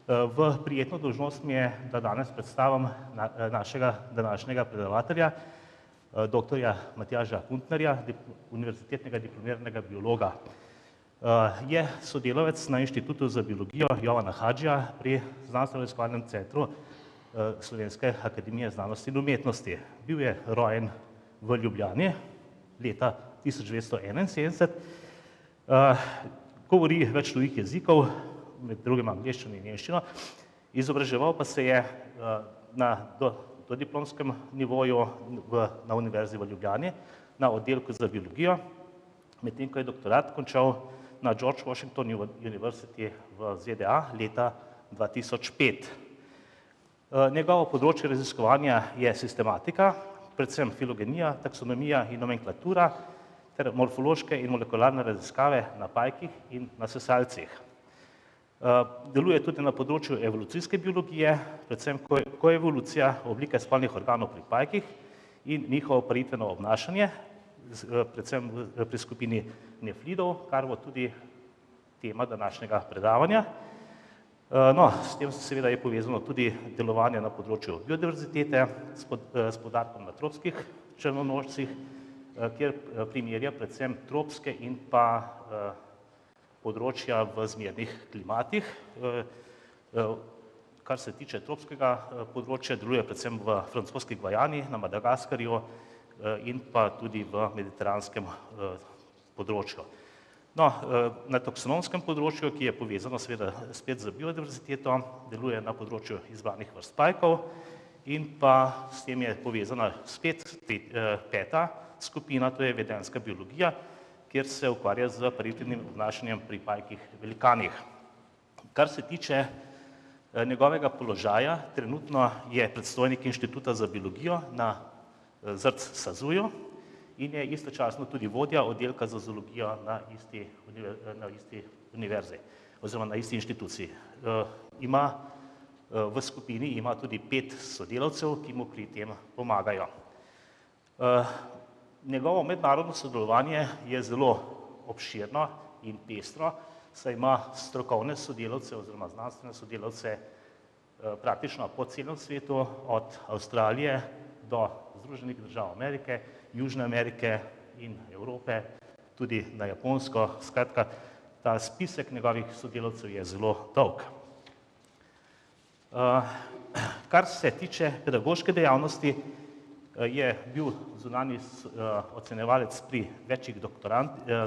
V prijetno dolžnost mi je, da danes predstavim našega današnjega predavatelja, dr. Matjaža Kuntnerja, univerzitetnega diplomiranega biologa. Je sodelavec na Inštitutu za biologijo Jovana Hadžija pri Znanstveno-raziskovalnem centru Slovenske akademije znanosti in umetnosti. Bil je rojen v Ljubljani leta 1971, govori več tujih jezikov, med drugim angleščino in nemščino, izobraževal pa se je na dodiplomskem nivoju na Univerzi v Ljubljani, na oddelku za biologijo, medtem ko je doktorat končal na George Washington University v ZDA leta 2005. Njegovo področje raziskovanja je sistematika, predvsem filogenija, taksonomija in nomenklatura ter morfološke in molekularne raziskave na pajkih in na sesalcih. Deluje tudi na področju evolucijske biologije, predvsem koevolucija oblike spalnih organov pri pajkih in njihovo paritveno obnašanje, predvsem pri skupini neflidov, kar bo tudi tema današnjega predavanja. No, s tem seveda je povezano tudi delovanje na področju biodiverzitete s poudarkom na tropskih črnonožcih, kjer primerja predvsem tropske in pa področja v zmernih klimatih. Kar se tiče tropskega področja, deluje predvsem v francoski Gvajani, na Madagaskarju in pa tudi v mediteranskem področju. No, na taksonomskem področju, ki je povezano seveda spet z biodiverziteto, deluje na področju izbranih vrst pajkov in pa s tem je povezana spet peta skupina, to je vedenjska biologija, kjer se ukvarja z paritvenim obnašanjem pri pajkih velikanih. Kar se tiče njegovega položaja, trenutno je predstojnik Inštituta za biologijo na ZRC SAZU-ju in je istočasno tudi vodja oddelka za zoologijo na isti univerzi oziroma na isti inštituciji. V skupini ima tudi 5 sodelavcev, ki mu pri tem pomagajo. Njegovo mednarodno sodelovanje je zelo obširno in pestro, saj ima strokovne sodelavce oziroma znanstvene sodelavce praktično po celem svetu, od Avstralije do Združenih držav Amerike, Južne Amerike in Evrope, tudi na Japonsko. Skratka, ta spisek njegovih sodelavcev je zelo dolg. Kar se tiče pedagoške dejavnosti, je bil zunanji ocenjevalec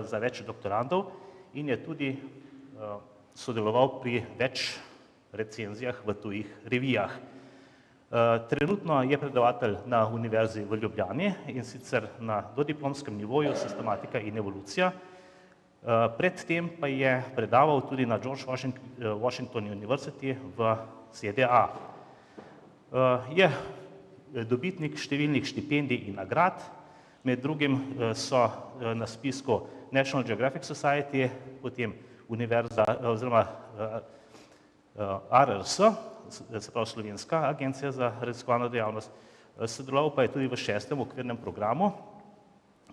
za več doktorandov in je tudi sodeloval pri več recenzijah v tujih revijah. Trenutno je predavatelj na Univerzi v Ljubljani in sicer na dodiplomskem nivoju sistematika in evolucija. Predtem pa je predaval tudi na George Washington University v ZDA. Je dobitnik številnih štipendij in nagrad, med drugim so na spisku National Geographic Society, potem Univerza oziroma ARRS, se pravi Slovenska agencija za raziskovalno dejavnost, sodeloval pa je tudi v 6. okvirnem programu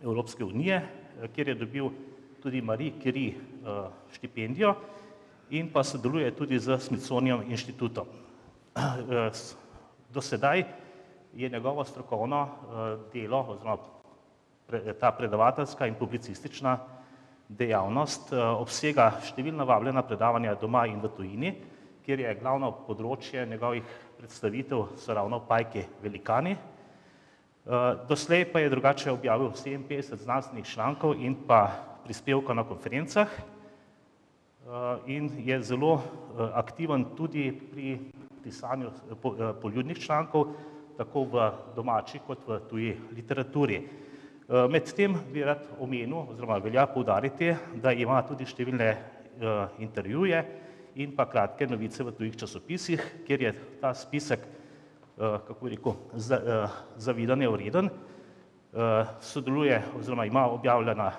Evropske unije, kjer je dobil tudi Marie Curie štipendijo in pa sodeluje tudi z Smithsonian inštitutom. Do sedaj je njegovo strokovno delo oziroma ta predavateljska in publicistična dejavnost obsega številna vabljena predavanja doma in v tujini, kjer je glavno področje njegovih predstavitev so ravno pajki velikani. Doslej pa je drugače objavil 57 znanstvenih člankov in pa prispevkov na konferencah in je zelo aktiven tudi pri pisanju poljudnih člankov, tako v domači kot v tuji literaturi. Medtem bi rad omenil, oziroma velja poudariti, da ima tudi številne intervjuje in pa kratke novice v tujih časopisih, kjer je ta spisek, kako bi rekel, zavidanje vreden. Sodeluje oziroma ima objavljena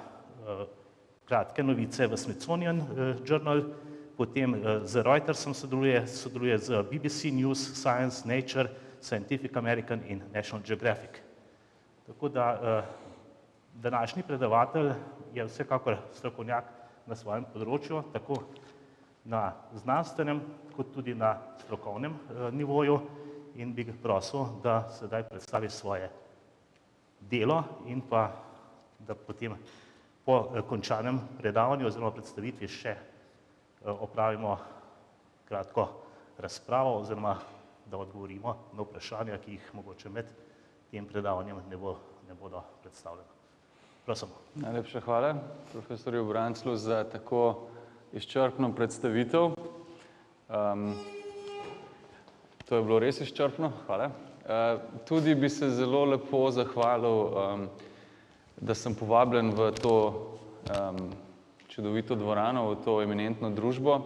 kratke novice v Smithsonian Journal, potem z Reutersom sodeluje z BBC News, Science, Nature, Scientific American in National Geographic. Tako da današnji predavatelj je vsekakor strokovnjak na svojem področju, tako na znanstvenem, kot tudi na strokovnem nivoju in bi ga prosil, da sedaj predstavi svoje delo in pa, da potem po končanem predavanju oziroma predstavitvi še opravimo kratko razpravo oziroma da odgovorimo na vprašanja, ki jih mogoče med tem predavanjem ne bodo predstavljena. Prosim. Najlepša hvala profesorju Branclju za tako izčrpno predstavitev. To je bilo res izčrpno, hvala. Tudi bi se zelo lepo zahvalil, da sem povabljen v to čudovito dvorano, v to eminentno družbo.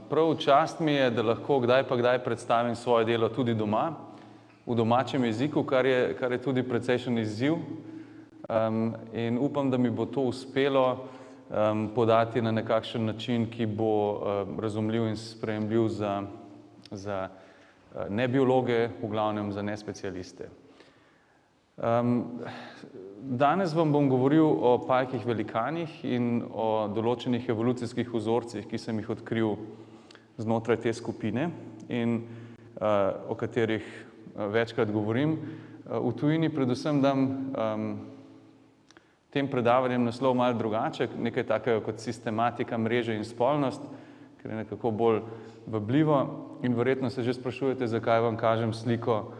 Prav čast mi je, da lahko kdaj pa kdaj predstavim svoje delo tudi doma, v domačem jeziku, kar je tudi precejšen izziv. In upam, da mi bo to uspelo podati na nekakšen način, ki bo razumljiv in sprejemljiv za nebiologe, v glavnem za nespecialiste. Danes vam bom govoril o pajkih velikanih in o določenih evolucijskih vzorcih, ki sem jih odkril znotraj te skupine in o katerih večkrat govorim. V tujini predvsem dam tem predavanjem naslov malo drugače, nekaj takega kot sistematika mreže in spolnost, ker je nekako bolj vabljivo in verjetno se že sprašujete, zakaj vam kažem sliko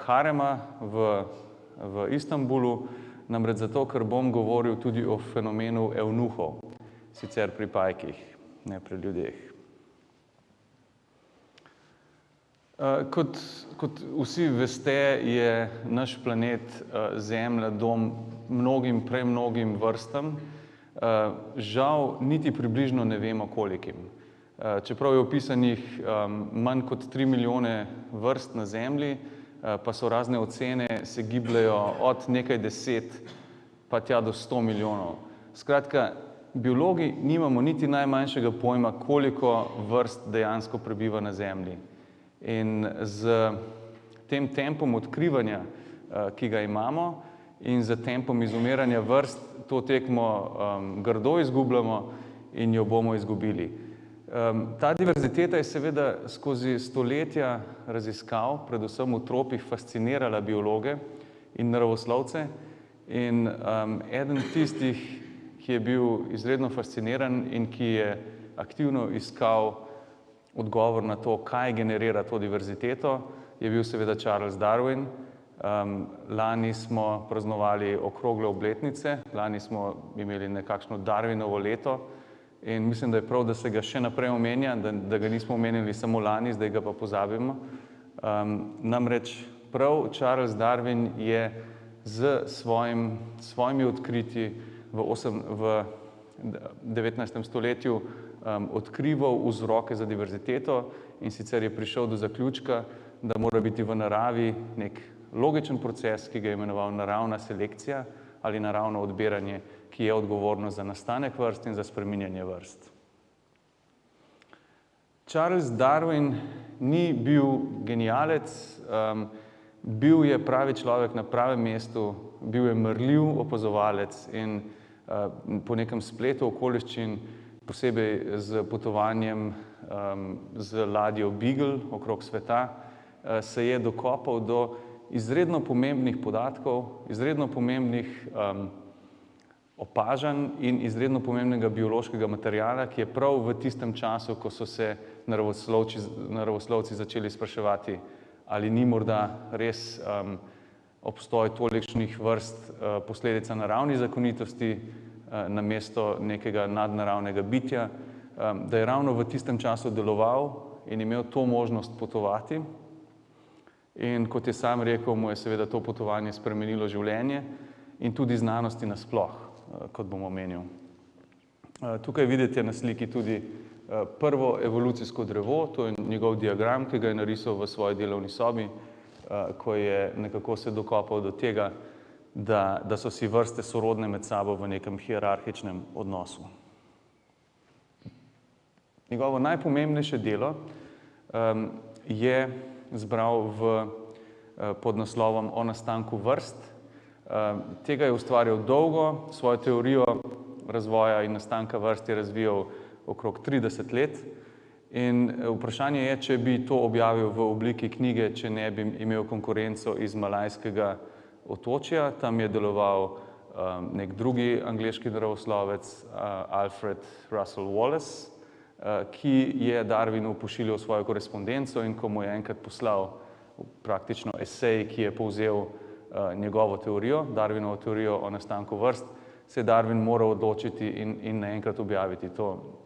harema v Istanbulu, namreč zato, ker bom govoril tudi o fenomenu evnuhov, sicer pri pajkih, ne pri ljudeh. Kot vsi veste, je naš planet Zemlja dom premnogim vrstam. Žal, niti približno ne vemo kolikim. Čeprav je opisanih manj kot 3 milijone vrst na Zemlji, pa so razne ocene, se gibljajo od nekaj 10 pa tja do 100 milijonov. Skratka, biologi nimamo niti najmanjšega pojma, koliko vrst dejansko prebiva na Zemlji. In z tem tempom odkrivanja, ki ga imamo, in z tempom izumiranja vrst, to tekmo grdo izgubljamo in jo bomo izgubili. Ta diverziteta je seveda skozi stoletja raziskav, predvsem v tropih, fascinirala biologe in naravoslovce. In eden tistih, ki je bil izredno fasciniran in ki je aktivno iskal odgovor na to, kaj generira to diverziteto, je bil seveda Charles Darwin. Lani smo praznovali okrogle obletnice, lani smo imeli nekakšno Darwinovo leto in mislim, da je prav, da se ga še naprej omenja, da ga nismo omenili samo lani, zdaj ga pa pozabimo. Namreč prav Charles Darwin je z svojimi odkritji v 19. stoletju odkrival vzroke za diverziteto in sicer je prišel do zaključka, da mora biti v naravi nek logičen proces, ki ga je imenoval naravna selekcija ali naravno odbiranje, ki je odgovorno za nastanek vrst in za spreminjanje vrst. Charles Darwin ni bil genialec, bil je pravi človek na pravem mestu, bil je marljiv opazovalec in po nekem spletu okoliščin, posebej z potovanjem z ladjo Beagle okrog sveta, se je dokopal do izredno pomembnih podatkov, izredno pomembnih opažanj in izredno pomembnega biološkega materiala, ki je prav v tistem času, ko so se naravoslovci začeli spraševati, ali ni morda res obstoj tolikšnih vrst posledica naravnih zakonitosti namesto nekega nadnaravnega bitja, da je ravno v tistem času deloval in imel to možnost potovati. In kot je sam rekel, mu je seveda to potovanje spremenilo življenje in tudi znanosti nasploh, kot bom omenil. Tukaj vidite na sliki tudi prvo evolucijsko drevo, to je njegov diagram, ki ga je narisal v svoji delovni sobi, ko je nekako se dokopal do tega, da so si vrste sorodne med sabo v nekem hierarhičnem odnosu. Njegovo najpomembnejše delo je zbral pod naslovom O nastanku vrst. Tega je ustvarjal dolgo, svojo teorijo razvoja in nastanka vrst je razvijal okrog 30 let. In vprašanje je, če bi to objavil v obliki knjige, če ne bi imel konkurenco iz malajskega otočja. Tam je deloval nek drugi angleški naravoslovec, Alfred Russel Wallace, ki je Darwinu pošiljal svojo korespondenco in ko mu je enkrat poslal praktično esej, ki je povzel njegovo teorijo, Darwinovo teorijo o nastanku vrst, se je Darwin moral odločiti in naenkrat objaviti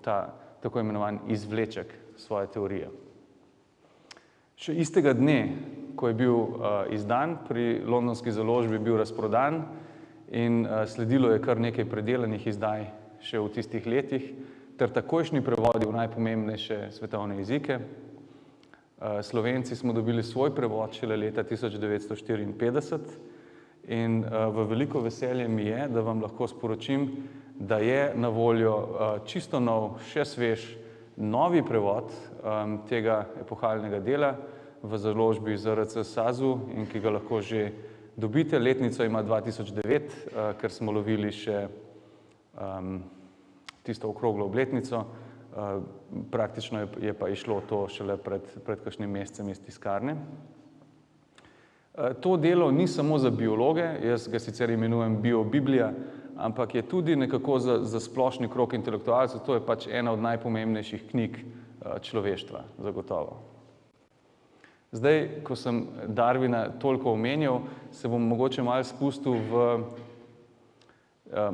ta tako imenovan izvleček svoje teorije. Še istega dne, ko je bil izdan, pri londonski založbi bil razprodan in sledilo je kar nekaj predelanih izdaj še v tistih letih, ter takojšnji prevodi v najpomembnejše svetovne jezike. Slovenci smo dobili svoj prevod šele leta 1954 in v veliko veselje mi je, da vam lahko sporočim, da je na voljo čisto nov, še svež, novi prevod tega epohalnega dela v založbi ZRC SAZU in ki ga lahko že dobite. Letnico ima 2009, ker smo lovili še tisto okroglo obletnico. Praktično je pa išlo to šele pred kakšnim mesecem iz tiskarne. To delo ni samo za biologe, jaz ga sicer imenujem biobiblija, ampak je tudi nekako za splošni krog intelektualcev, to je pač ena od najpomembnejših knjig človeštva, zagotovo. Zdaj, ko sem Darwina toliko omenjal, se bom mogoče malo spustil v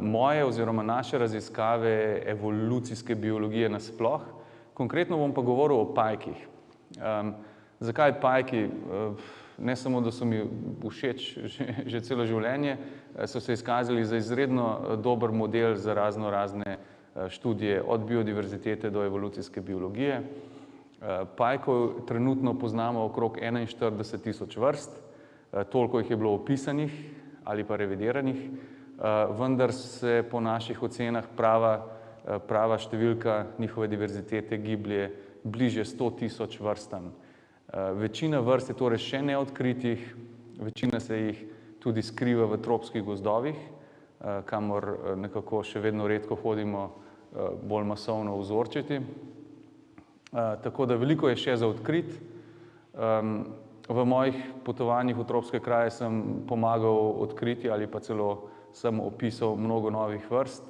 moje oziroma naše raziskave evolucijske biologije nasploh. Konkretno bom pa govoril o pajkih. Zakaj pajki? Ne samo, da so mi všeč že celo življenje, so se izkazali za izredno dober model za razne študije od biodiverzitete do evolucijske biologije. Pajkov trenutno poznamo okrog 41.000 vrst, toliko jih je bilo opisanih ali pa revidiranih, vendar se po naših ocenah prava številka njihove diverzitete giblje bliže 100.000 vrstam. Večina vrst je torej še neodkritih, večina se jih tudi skriva v tropskih gozdovih, kamor nekako še vedno redko hodimo bolj masovno vzorčiti. Tako da veliko je še za odkrit. V mojih potovanjih v tropske kraje sem pomagal odkriti ali pa celo sem opisal mnogo novih vrst.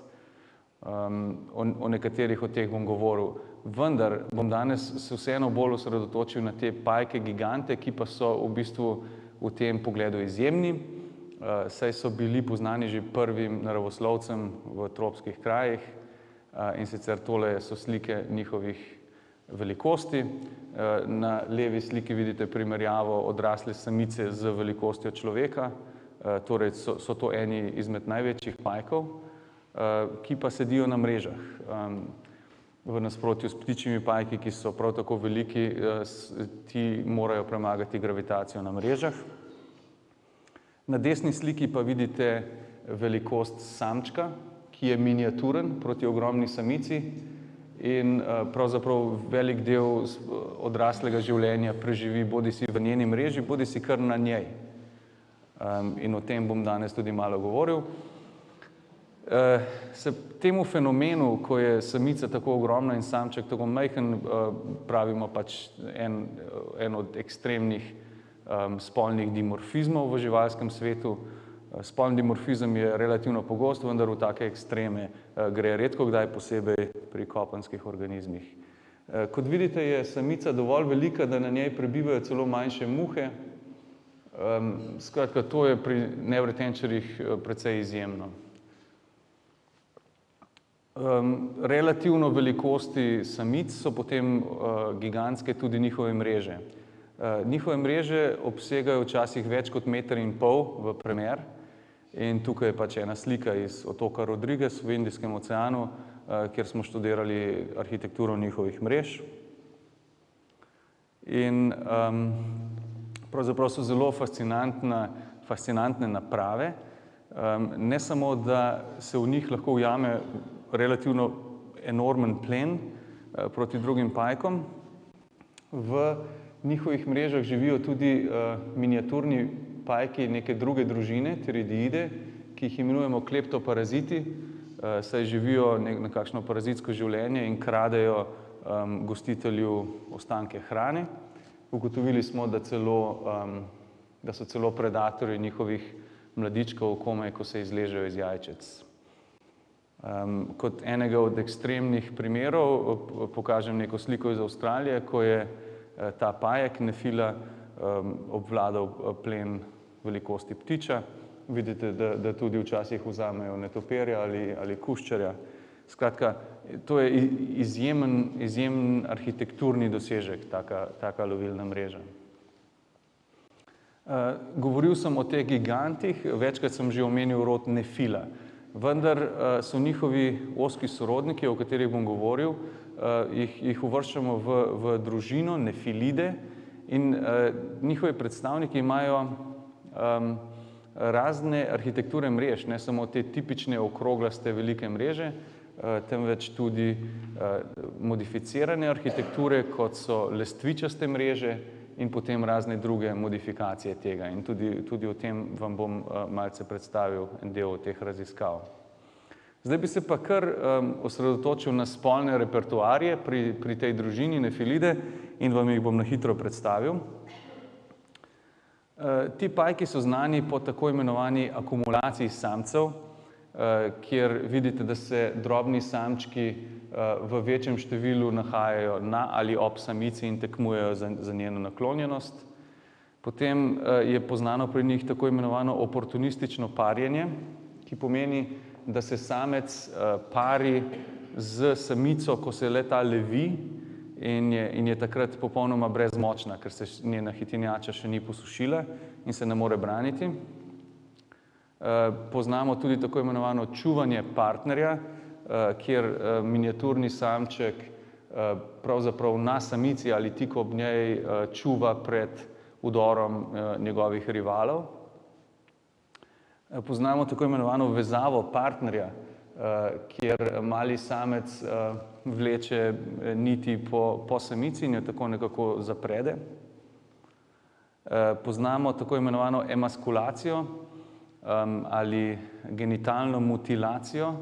O nekaterih od teh bom govoril. Vendar bom danes se vseeno bolj osredotočil na te pajke gigante, ki pa so v bistvu v tem pogledu izjemni, saj so bili poznani že prvim naravoslovcem v tropskih krajih in sicer tole so slike njihovih velikosti. Na levi sliki vidite primerjavo odrasle samice z velikostjo človeka, torej so to eni izmed največjih pajkov, ki pa sedijo na mrežah. V nasprotju s ptičjimi pajki, ki so prav tako veliki, ti morajo premagati gravitacijo na mrežah. Na desni sliki pa vidite velikost samčka, ki je miniaturen proti ogromni samici in pravzaprav velik del odraslega življenja preživi bodisi v njeni mreži, bodisi kar na njej. In o tem bom danes tudi malo govoril. Temu fenomenu, ko je samica tako ogromna in samček tako majhen, pravimo pač en od ekstremnih spolnih dimorfizmov v živalskem svetu. Spolni dimorfizem je relativno pogost, vendar v take ekstreme gre redko kdaj, posebej pri kopenskih organizmih. Kot vidite, je samica dovolj velika, da na njej prebivajo celo manjše muhe. Skratka, to je pri nevretenčarjih precej izjemno. Relativno velikosti samic so potem gigantske tudi njihove mreže. Njihove mreže obsegajo včasih več kot 1,5 metra v premer in tukaj je pač ena slika iz otoka Rodrigues v Indijskem oceanu, kjer smo študirali arhitekturo njihovih mrež. In pravzaprav so zelo fascinantne naprave. Ne samo, da se v njih lahko ujame relativno enormen plen proti drugim pajkom. V njihovih mrežah živijo tudi miniaturni pajki neke druge družine, pteridiide, ki jih imenujemo kleptoparaziti. saj živijo nekakšno parazitsko življenje in kradejo gostitelju ostanke hrane. Ugotovili smo, da so celo predatorji njihovih mladičkov komaj, ko se izležejo iz jajčec. Kot enega od ekstremnih primerov pokažem neko sliko iz Avstralije, ko je ta pajek nefila obvladal plen velikosti ptiča. Vidite, da tudi včasih vzamejo netopirja ali kuščarja. Skratka, to je izjemen arhitekturni dosežek, taka lovilna mreža. Govoril sem o teh gigantih, večkrat sem že omenil rod nefila, vendar so njihovi ozki sorodniki, o katerih bom govoril, jih uvrščamo v družino nefilide in njihovi predstavniki imajo razne arhitekture mrež, ne samo te tipične okroglaste velike mreže, temveč tudi modificirane arhitekture, kot so lestvičaste mreže in potem razne druge modifikacije tega. In tudi o tem vam bom malce predstavil en del teh raziskav. Zdaj bi se pa kar osredotočil na spolne repertoarje pri tej družini nefilide in vam jih bom na hitro predstavil. Ti pajki so znani po tako imenovani akumulaciji samcev, kjer vidite, da se drobni samčki v večjem številu nahajajo na ali ob samici in tekmujejo za njeno naklonjenost. Potem je poznano pri njih tako imenovano oportunistično parjenje, ki pomeni, da se samec pari z samico, ko se le-ta levi in je takrat popolnoma brezmočna, ker se njena hitinjača še ni posušila in se ne more braniti. Poznamo tudi tako imenovano čuvanje partnerja, kjer miniaturni samček pravzaprav na samici ali tik ob njej čuva pred vdorom njegovih rivalov. Poznamo tako imenovano vezavo partnerja, kjer mali samec vleče niti po samici in jo tako nekako zaprede. Poznamo tako imenovano emaskulacijo ali genitalno mutilacijo,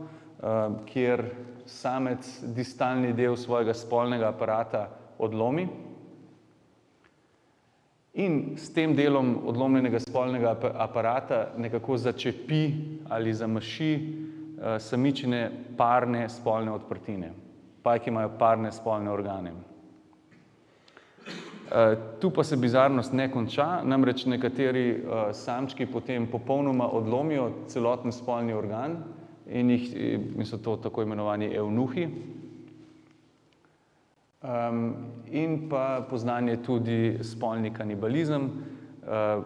kjer samec distalni del svojega spolnega aparata odlomi in s tem delom odlomljenega spolnega aparata nekako začepi ali zamaši samičine parne spolne odprtine. Pajki imajo parne spolne organe. Tu pa se bizarnost ne konča, namreč nekateri samčki potem popolnoma odlomijo celoten spolni organ in so to tako imenovani evnuhi. In pa poznan je tudi spolni kanibalizem,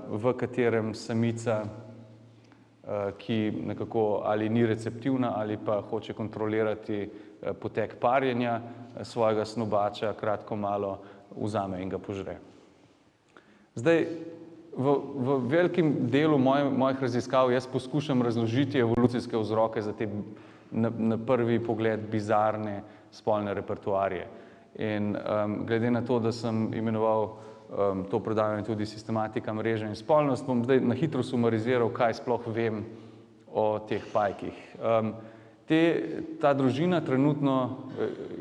v katerem samica, ki nekako ali ni receptivna ali pa hoče kontrolirati potek parjenja svojega snobača, kratko malo vzame in ga požre. Zdaj, v velikem delu mojih raziskav jaz poskušam razložiti evolucijske vzroke za te na prvi pogled bizarne spolne repertoarje. In glede na to, da sem imenoval to predavanje tudi sistematika mreže in spolnost, bom zdaj na hitro sumariziral, kaj sploh vem o teh pajkih. Ta družina trenutno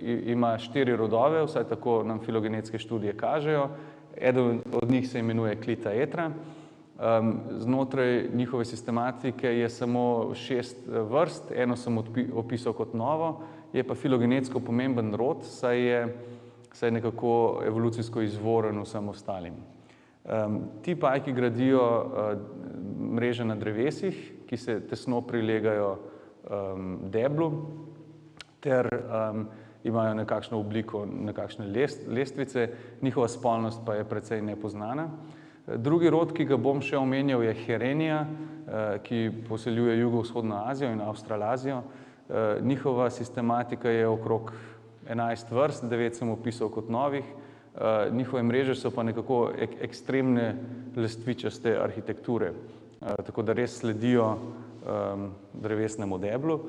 ima 4 rodove, vsaj tako nam filogenetske študije kažejo. Eden od njih se imenuje Clitaetra. Znotraj njihove sistematike je samo 6 vrst, eno sem opisal kot novo, je pa filogenetsko pomemben rod, saj je nekako evolucijsko izvoren vsem ostalim. Ti pajki gradijo mreže na drevesih, ki se tesno prilegajo deblu, ter imajo nekakšno obliko, nekakšne lestvice, njihova spolnost pa je precej nepoznana. Drugi rod, ki ga bom še omenjal, je Herenija, ki poseljuje jugovzhodno Azijo in Avstralazijo. Njihova sistematika je okrog 11 vrst, 9 sem opisal kot novih. Njihove mreže so pa nekako ekstremne lestvičaste arhitekture, tako da res sledijo drevesnemu deblu.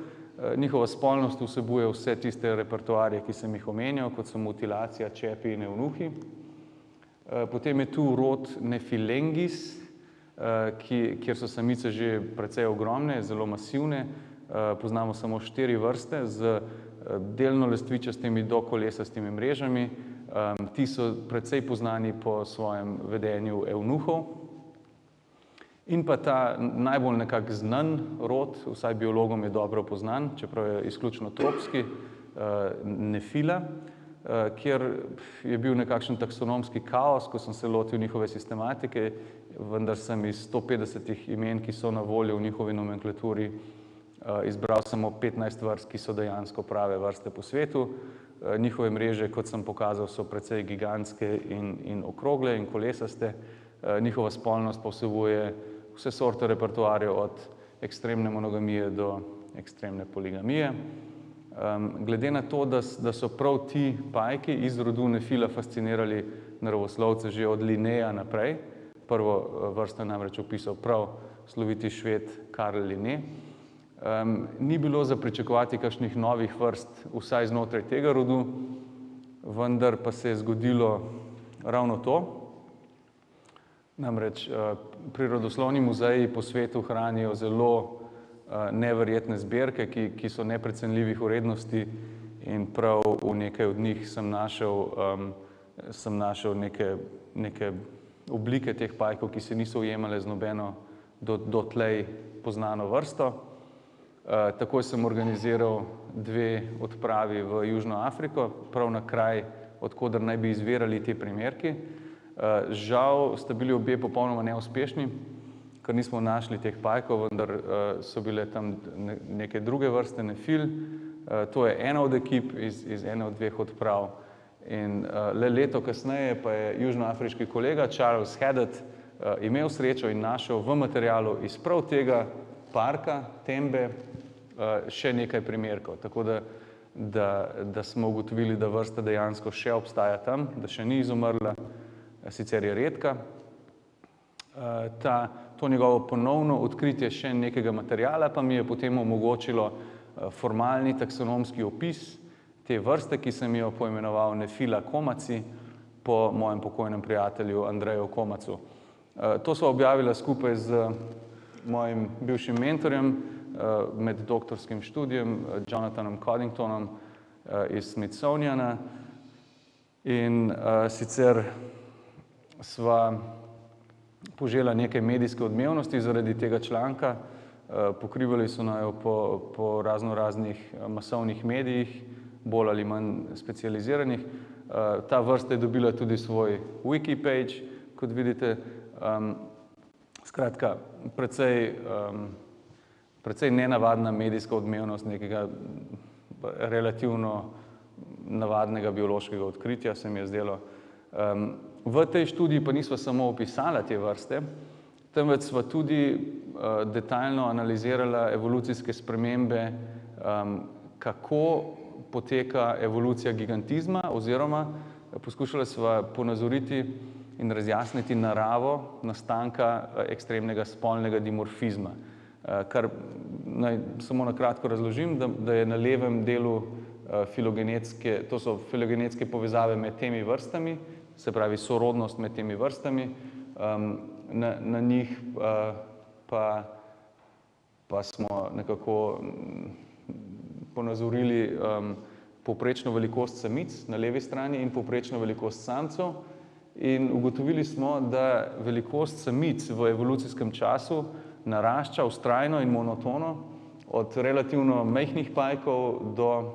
Njihova spolnost vsebuje vse tiste repertoarje, ki sem jih omenjal, kot so mutilacija, čepi in evnuhi. Potem je tu rod Nephilengis, kjer so samice že precej ogromne, zelo masivne. poznamo samo 4 vrste z delno lestvičastimi do kolesastimi mrežami. Ti so precej poznani po svojem vedenju evnuhov. In pa ta najbolj nekako znan rod, vsaj biologom je dobro poznan, čeprav je izključno tropski, nefila, kjer je bil nekakšen taksonomski kaos, ko sem se lotil njihove sistematike, vendar sem iz 150 imen, ki so na voljo v njihovi nomenklaturi, izbral samo 15 vrst, ki so dejansko prave vrste po svetu. Njihove mreže, kot sem pokazal, so precej gigantske in okrogle in kolesaste. Njihova spolnost pa vsebuje vse sorte repertoarjev od ekstremne monogamije do ekstremne poligamije. Glede na to, da so prav ti pajki iz rodu nefila fascinirali naravoslovce že od Linneja naprej, prvo vrsto namreč opisal prav sloviti Šved Karl Linné, ni bilo za pričakovati kakšnih novih vrst, vsaj znotraj tega rodu, vendar pa se je zgodilo ravno to. Namreč prirodoslovni muzeji po svetu hranijo zelo neverjetne zbirke, ki so neprecenljivih vrednosti, in prav v nekaj od njih sem našel neke oblike teh pajkov, ki se niso ujemale z nobeno dotlej poznano vrsto. Takoj sem organiziral 2 odpravi v Južno Afriko, prav na kraj, odkoder naj bi izvirali te primerki. Žal sta bili obe popolnoma neuspešni, ker nismo našli teh pajkov, vendar so bile tam neke druge vrste nefil. To je ena od ekip iz ene od 2 odprav. In le leto kasneje pa je južnoafriški kolega Charles Haddad imel srečo in našel v materialu iz prav tega parka, Tembe, še nekaj primerkov. Tako da smo ugotovili, da vrsta dejansko še obstaja tam, da še ni izumrla, sicer je redka. To njegovo ponovno odkritje še nekega materiala pa mi je potem omogočilo formalni taksonomski opis te vrste, ki sem jo poimenoval Nephila komaci po mojem pokojnem prijatelju Andreju Komacu. To sva objavila skupaj z mojim bivšim mentorjem med doktorskim študijem, Jonathanom Coddingtonom iz Smithsoniana. In sicer sva požela nekaj medijske odmevnosti zaradi tega članka. Pokrivali so najo po raznoraznih masovnih medijih, bolj ali manj specializiranih. Ta vrsta je dobila tudi svoj wiki page, kot vidite. Skratka, precej nenavadna medijska odmevnost nekega relativno navadnega biološkega odkritja, se mi je zdelo. V tej študiji pa nisva samo opisala te vrste, temveč sva tudi detaljno analizirala evolucijske spremembe, kako poteka evolucija gigantizma, oziroma poskušala sva ponazoriti in razjasniti naravo nastanka ekstremnega spolnega dimorfizma. Kar naj samo na kratko razložim, da je na levem delu filogenetske, to so filogenetske povezave med temi vrstami, se pravi sorodnost med temi vrstami, na njih pa smo nekako ponazorili povprečno velikost samic na levi strani in povprečno velikost samcev. In ugotovili smo, da velikost samic v evolucijskem času narašča vztrajno in monotono od relativno majhnih pajkov do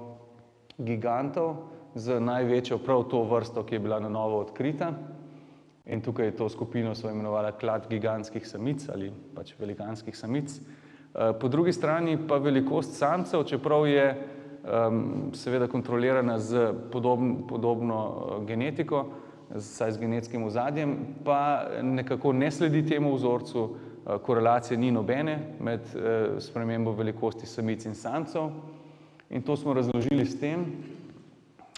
gigantov z največjo prav to vrsto, ki je bila na novo odkrita. In tukaj to skupino so imenovala klad gigantskih samic ali pač velikanskih samic. Po drugi strani pa velikost samcev, čeprav je seveda kontrolirana z podobno genetiko, saj z genetskim ozadjem, pa nekako ne sledi temu vzorcu, korelacije ni nobene med spremembo velikosti samic in samcev. In to smo razložili s tem,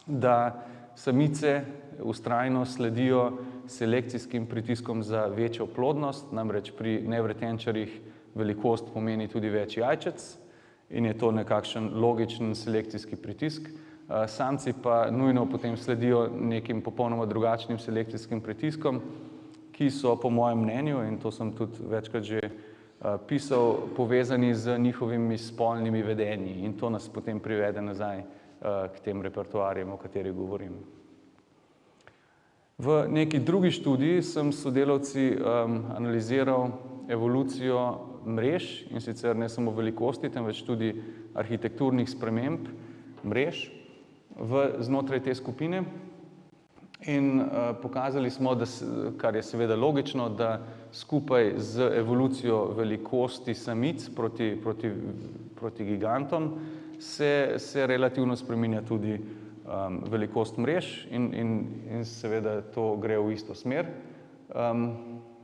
da samice vztrajno sledijo selekcijskim pritiskom za večjo plodnost, namreč pri nevretenčarjih velikost pomeni tudi več jajčec in je to nekakšen logičen selekcijski pritisk. Samci pa nujno potem sledijo nekim popolnoma drugačnim selekcijskim pritiskom, ki so po mojem mnenju, in to sem tudi večkrat že pisal, povezani z njihovimi spolnimi vedenji in to nas potem privede nazaj k tem repertoarjem, o katerih govorim. V neki drugi študiji sem s sodelavci analiziral evolucijo mrež in sicer ne samo velikosti, temveč tudi arhitekturnih sprememb mrež znotraj te skupine. In pokazali smo, kar je seveda logično, da skupaj z evolucijo velikosti samic proti gigantom se relativno spreminja tudi velikost mrež in seveda to gre v isto smer.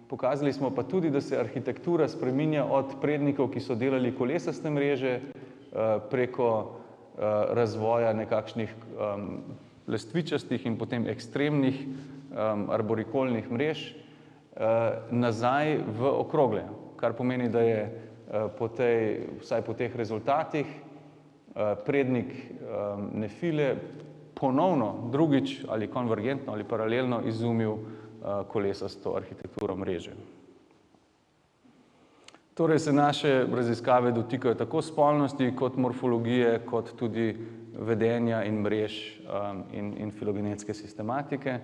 Pokazali smo pa tudi, da se arhitektura spreminja od prednikov, ki so delali kolesaste mreže, preko razvoja nekakšnih lestvičastih in potem ekstremnih arborikolnih mrež nazaj v okrogle, kar pomeni, da je vsaj po teh rezultatih prednik nefile ponovno drugič ali konvergentno ali paralelno izumil kolesasto arhitekturo mreže. Torej se naše raziskave dotikajo tako spolnosti kot morfologije, kot tudi vedenja in mrež in filogenetske sistematike.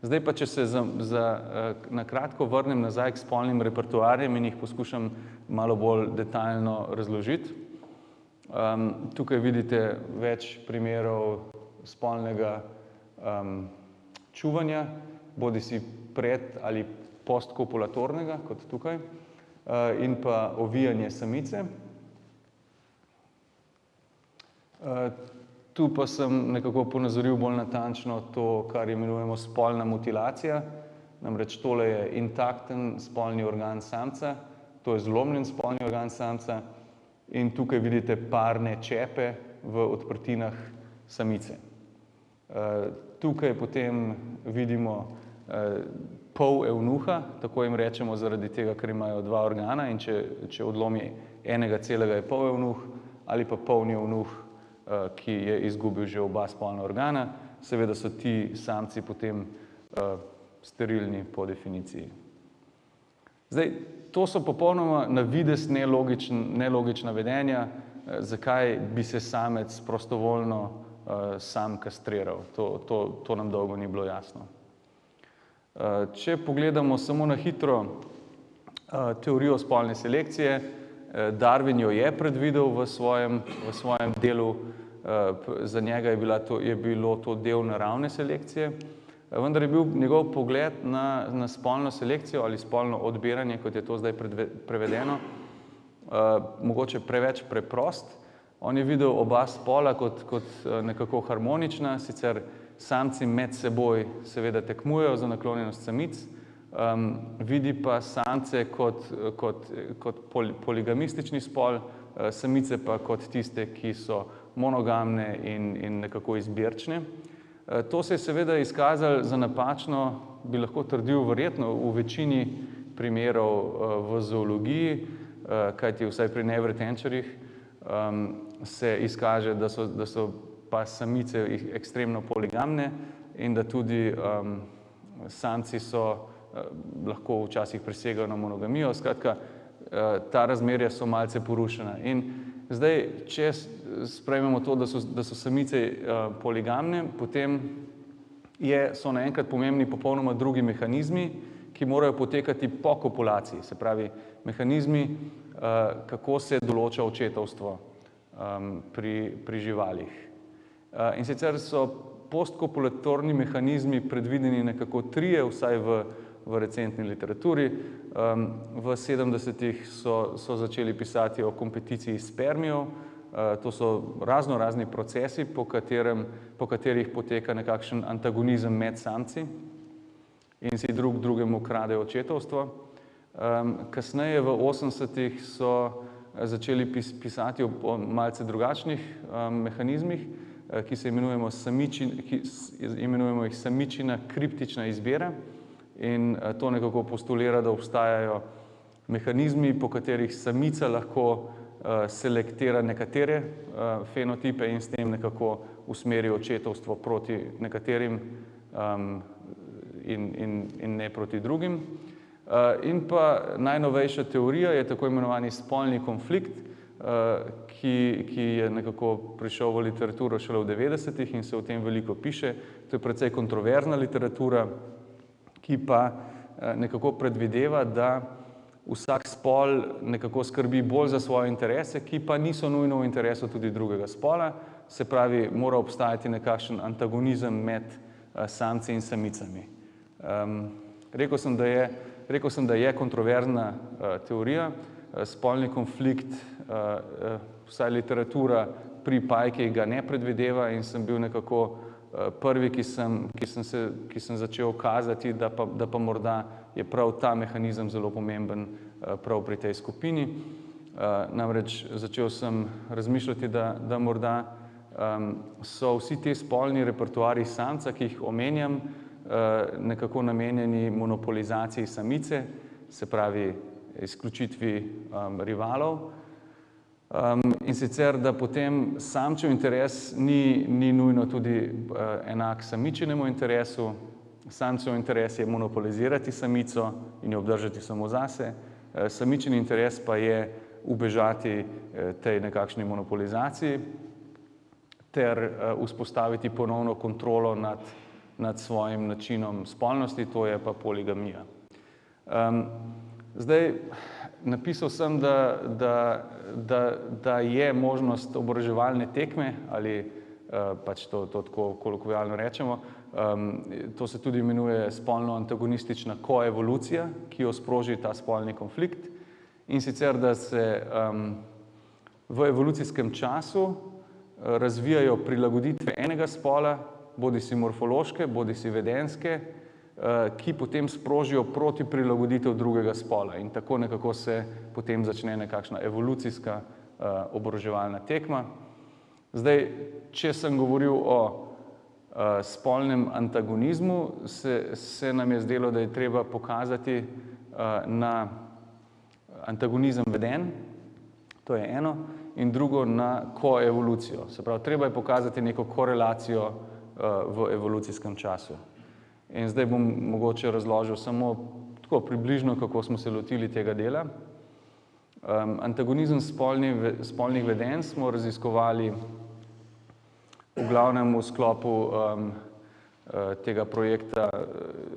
Zdaj pa, če se na kratko vrnem nazaj k spolnim repertoarjem in jih poskušam malo bolj detaljno razložiti. Tukaj vidite več primerov spolnega čuvanja, bodisi pred ali postkopulatornega, kot tukaj, in pa ovijanje samice. Tu pa sem nekako ponazoril bolj natančno to, kar imenujemo spolna mutilacija. Namreč tole je intakten spolni organ samca, to je zlomljen spolni organ samca in tukaj vidite parne čepe v odprtinah samice. Tukaj potem vidimo pol evnuha, tako jim rečemo zaradi tega, ker imajo dva organa in če odlomi enega celega je pol evnuh ali pa polni evnuh, ki je izgubil že oba spolna organa, seveda so ti samci potem sterilni po definiciji. Zdaj, to so popolnoma na videz nelogična vedenja, zakaj bi se samec prostovoljno sam kastriral. To nam dolgo ni bilo jasno. Če pogledamo samo na hitro teorijo spolne selekcije, Darwin jo je predvidel v svojem delu, za njega je bilo to del naravne selekcije, vendar je bil njegov pogled na spolno selekcijo ali spolno odbiranje, kot je to zdaj prevedeno, mogoče preveč preprost. On je videl oba spola kot nekako harmonična, sicer samci med seboj seveda tekmujejo za naklonjenost samic, vidi pa samce kot poligamistični spol, samice pa kot tiste, ki so monogamne in nekako izbirčne. To se je seveda izkazalo za napačno, bi lahko trdil verjetno v večini primerov v zoologiji, kajti vsaj pri nevretenčarjih se izkaže, da so pa samice ekstremno poligamne in da tudi samci lahko včasih presegajo na monogamijo. Skratka, ta razmerja so malce porušena. In zdaj, če sprejmemo to, da so samice poligamne, potem so naenkrat pomembni popolnoma drugi mehanizmi, ki morajo potekati po kopulaciji, se pravi mehanizmi, kako se določa očetovstvo pri živalih. In sicer so postkopulatorni mehanizmi predvideni nekako trije, vsaj v recentni literaturi. V 70-ih so začeli pisati o kompeticiji spermijev. To so razni procesi, po katerih poteka nekakšen antagonizem med samci in si drug drugemu kradejo očetovstvo. Kasneje v 80-ih so začeli pisati o malce drugačnih mehanizmih, ki se imenujemo samičina kriptična izbira in to nekako postulira, da obstajajo mehanizmi, po katerih samica lahko selektira nekatere fenotipe in s tem nekako usmeri očetovstvo proti nekaterim in ne proti drugim. In pa najnovejša teorija je tako imenovani spolni konflikt, ki je nekako prišel v literaturo šele v 90-ih in se o tem veliko piše. To je precej kontroverzna literatura, ki pa nekako predvideva, da vsak spol nekako skrbi bolj za svoje interese, ki pa niso nujno v interesu tudi drugega spola. Se pravi, mora obstajati nekakšen antagonizem med samci in samicami. Rekel sem, da je kontroverzna teorija. Spolni konflikt, vsaj literatura pri pajkih ga ne predvideva in sem bil nekako prvi, ki sem začel kazati, da pa morda je prav ta mehanizem zelo pomemben prav pri tej skupini. Namreč začel sem razmišljati, da morda so vsi ti spolni repertoarji samca, ki jih omenjam, nekako namenjeni monopolizaciji samice, se pravi izključitvi rivalov. In sicer, da potem samčev interes ni nujno tudi enak samičinemu interesu. Samčev interes je monopolizirati samico in jo obdržati samo zase. Samičin interes pa je ubežati tej nekakšni monopolizaciji ter vzpostaviti ponovno kontrolo nad svojim načinom spolnosti, to je pa poligamija. Zdaj, napisal sem, da je možnost oboroževalne tekme, ali pač to tako kolokvialno rečemo, to se tudi imenuje spolno-antagonistična koevolucija, ki jo sproži ta spolni konflikt. In sicer, da se v evolucijskem času razvijajo prilagoditve enega spola, bodisi morfološke, bodisi vedenjske, ki potem sprožijo proti prilagoditev drugega spola. In tako nekako se potem začne nekakšna evolucijska oboroževalna tekma. Zdaj, če sem govoril o spolnem antagonizmu, se nam je zdelo, da je treba pokazati na antagonizem vedenj, to je eno, in drugo na koevolucijo. Se pravi, treba je pokazati neko korelacijo v evolucijskem času. In zdaj bom mogoče razložil samo tako približno, kako smo se lotili tega dela. Antagonizem spolnih vedenj smo raziskovali v glavnem v sklopu tega projekta,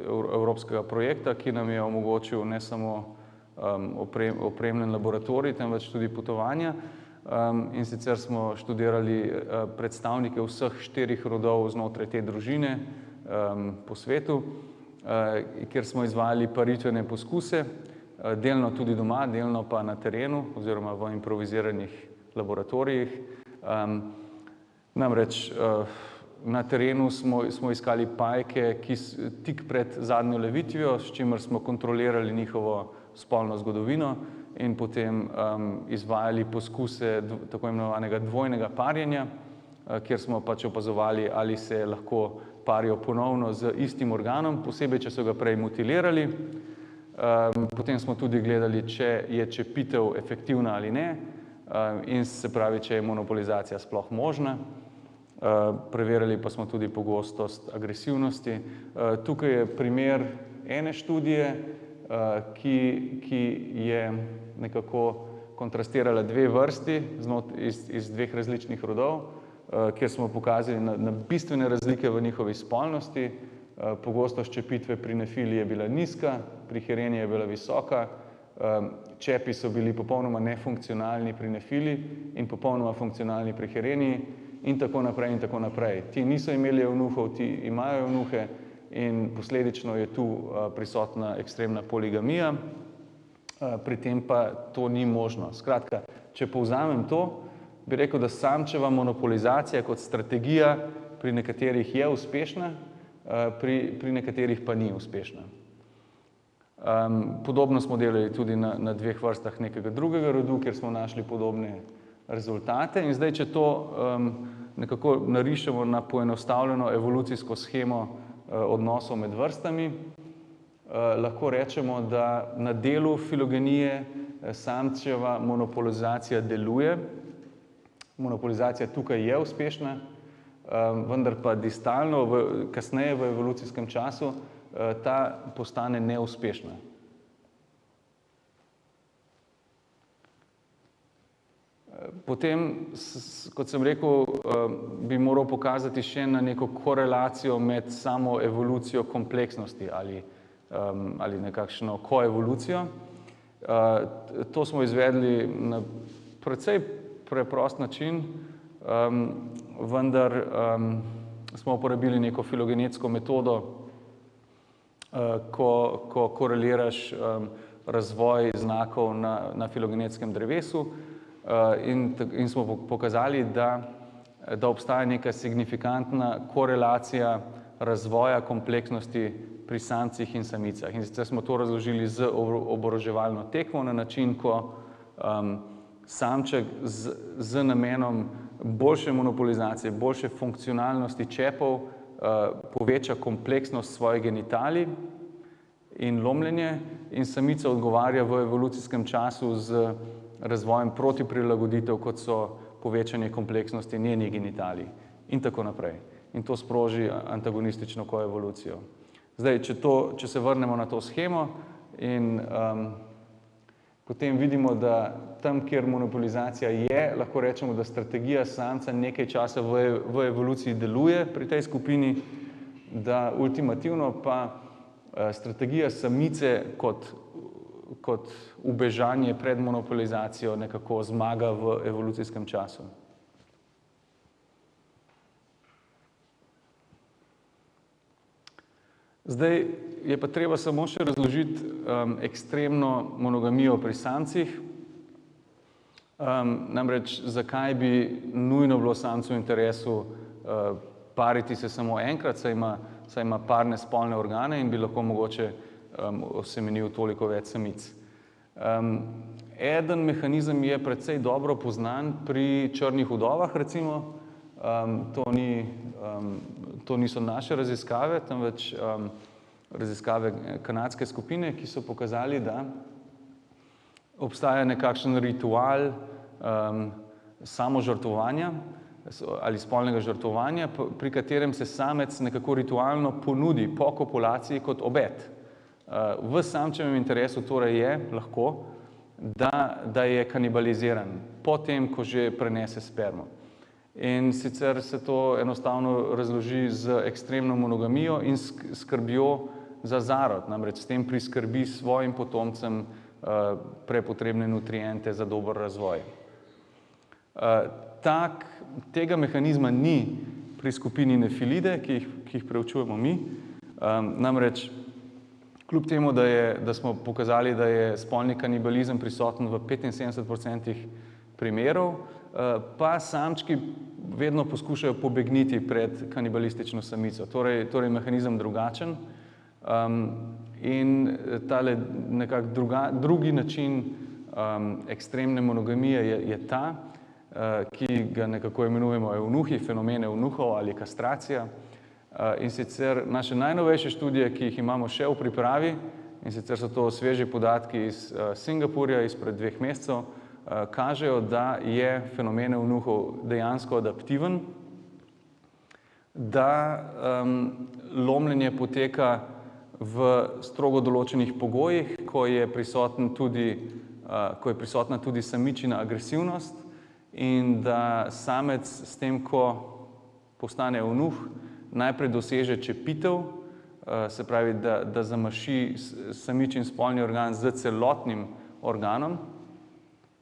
evropskega projekta, ki nam je omogočil ne samo opremljen laboratorij, temveč tudi potovanja. In sicer smo študirali predstavnike vseh 4 rodov znotraj te družine po svetu, kjer smo izvajali paritvene poskuse, delno tudi doma, delno pa na terenu oziroma v improviziranih laboratorijih. Namreč na terenu smo iskali pajke, ki tik pred zadnjo levitvijo, s čimer smo kontrolirali njihovo spolno zgodovino in potem izvajali poskuse tako imenovanega dvojnega parjenja, kjer smo pač opazovali, ali se lahko parijo ponovno z istim organom, posebej, če so ga prej mutilirali. Potem smo tudi gledali, če je čepitev efektivna ali ne, in se pravi, če je monopolizacija sploh možna. Preverjali pa smo tudi pogostost agresivnosti. Tukaj je primer ene študije, ki je nekako kontrastirala 2 vrsti iz 2 različnih rodov, kjer smo pokazali na bistvene razlike v njihovi spolnosti. Pogostost čepitve pri nefili je bila nizka, pri hereni je bila visoka, čepi so bili popolnoma nefunkcionalni pri nefili in popolnoma funkcionalni pri hereni in tako naprej in tako naprej. Ti niso imeli evnuhov, ti imajo evnuhe in posledično je tu prisotna ekstremna poligamija, pri tem pa to ni možno. Skratka, če povzamem to, bi rekel, da samčeva monopolizacija kot strategija pri nekaterih je uspešna, pri nekaterih pa ni uspešna. Podobno smo delali tudi na 2 vrstah nekega drugega rodu, kjer smo našli podobne rezultate. In zdaj, če to nekako narišemo na poenostavljeno evolucijsko shemo odnosov med vrstami, lahko rečemo, da na delu filogenije samčeva monopolizacija deluje. Monopolizacija tukaj je uspešna, vendar pa distalno, kasneje v evolucijskem času, ta postane neuspešna. Potem, kot sem rekel, bi moral pokazati še na neko korelacijo med samo evolucijo kompleksnosti ali nekakšno koevolucijo. To smo izvedli na precej preprost način, vendar smo uporabili neko filogenetsko metodo, ko koreliraš razvoj znakov na filogenetskem drevesu in smo pokazali, da obstaja neka signifikantna korelacija razvoja kompleksnosti pri samcih in samicah. In sicer smo to razložili z oboroževalno tekmo na način, ko samček z namenom boljše monopolizacije, boljše funkcionalnosti čepov poveča kompleksnost svojih genitalij in lomljenje in samica odgovarja v evolucijskem času z razvojem protiprilagoditev, kot so povečanje kompleksnosti njenih genitalij in tako naprej. In to sproži antagonistično koevolucijo. Zdaj, če se vrnemo na to shemo in potem vidimo, da tam, kjer monopolizacija je, lahko rečemo, da strategija samca nekaj časa v evoluciji deluje pri tej skupini, da ultimativno pa strategija samice kot ubežanje pred monopolizacijo nekako zmaga v evolucijskem času. Zdaj je pa treba samo še razložiti ekstremno monogamijo pri samcih. Namreč, zakaj bi nujno bilo samcu v interesu pariti se samo enkrat, saj ima parne spolne organe in bi lahko mogoče osemenil toliko več samic. Eden mehanizem je precej dobro poznan pri črnih vdovah, recimo. To niso naše raziskave, temveč raziskave kanadske skupine, ki so pokazali, da obstaja nekakšen ritual samožrtvovanja ali spolnega žrtvovanja, pri katerem se samec nekako ritualno ponudi po kopulaciji kot obet. V samčevem interesu torej je lahko, da je kanibaliziran, potem, ko že prenese spermo. In sicer se to enostavno razloži z ekstremno monogamijo in skrbjo za zarod, namreč s tem priskrbi svojim potomcem prepotrebne nutriente za dober razvoj. Tega mehanizma ni pri skupini nefilide, ki jih preučujemo mi, namreč kljub temu, da smo pokazali, da je spolni kanibalizem prisoten v 75% primerov, pa samčki vedno poskušajo pobegniti pred kanibalistično samico. Torej mehanizem drugačen in tale nekako drugi način ekstremne monogamije je ta, ki ga nekako imenujemo eunuhi, fenomene eunuhov ali kastracija. In sicer naše najnovejše študije, ki jih imamo še v pripravi, in sicer so to sveži podatki iz Singapurja izpred 2 mesecev, kažejo, da je fenomen eunuhov dejansko adaptiven, da lomljenje poteka v strogo določenih pogojih, ko je prisotna tudi samičina agresivnost in da samec s tem, ko postane eunuh, najprej doseže čepitev, se pravi, da zamaši samičin spolni organ z celotnim organom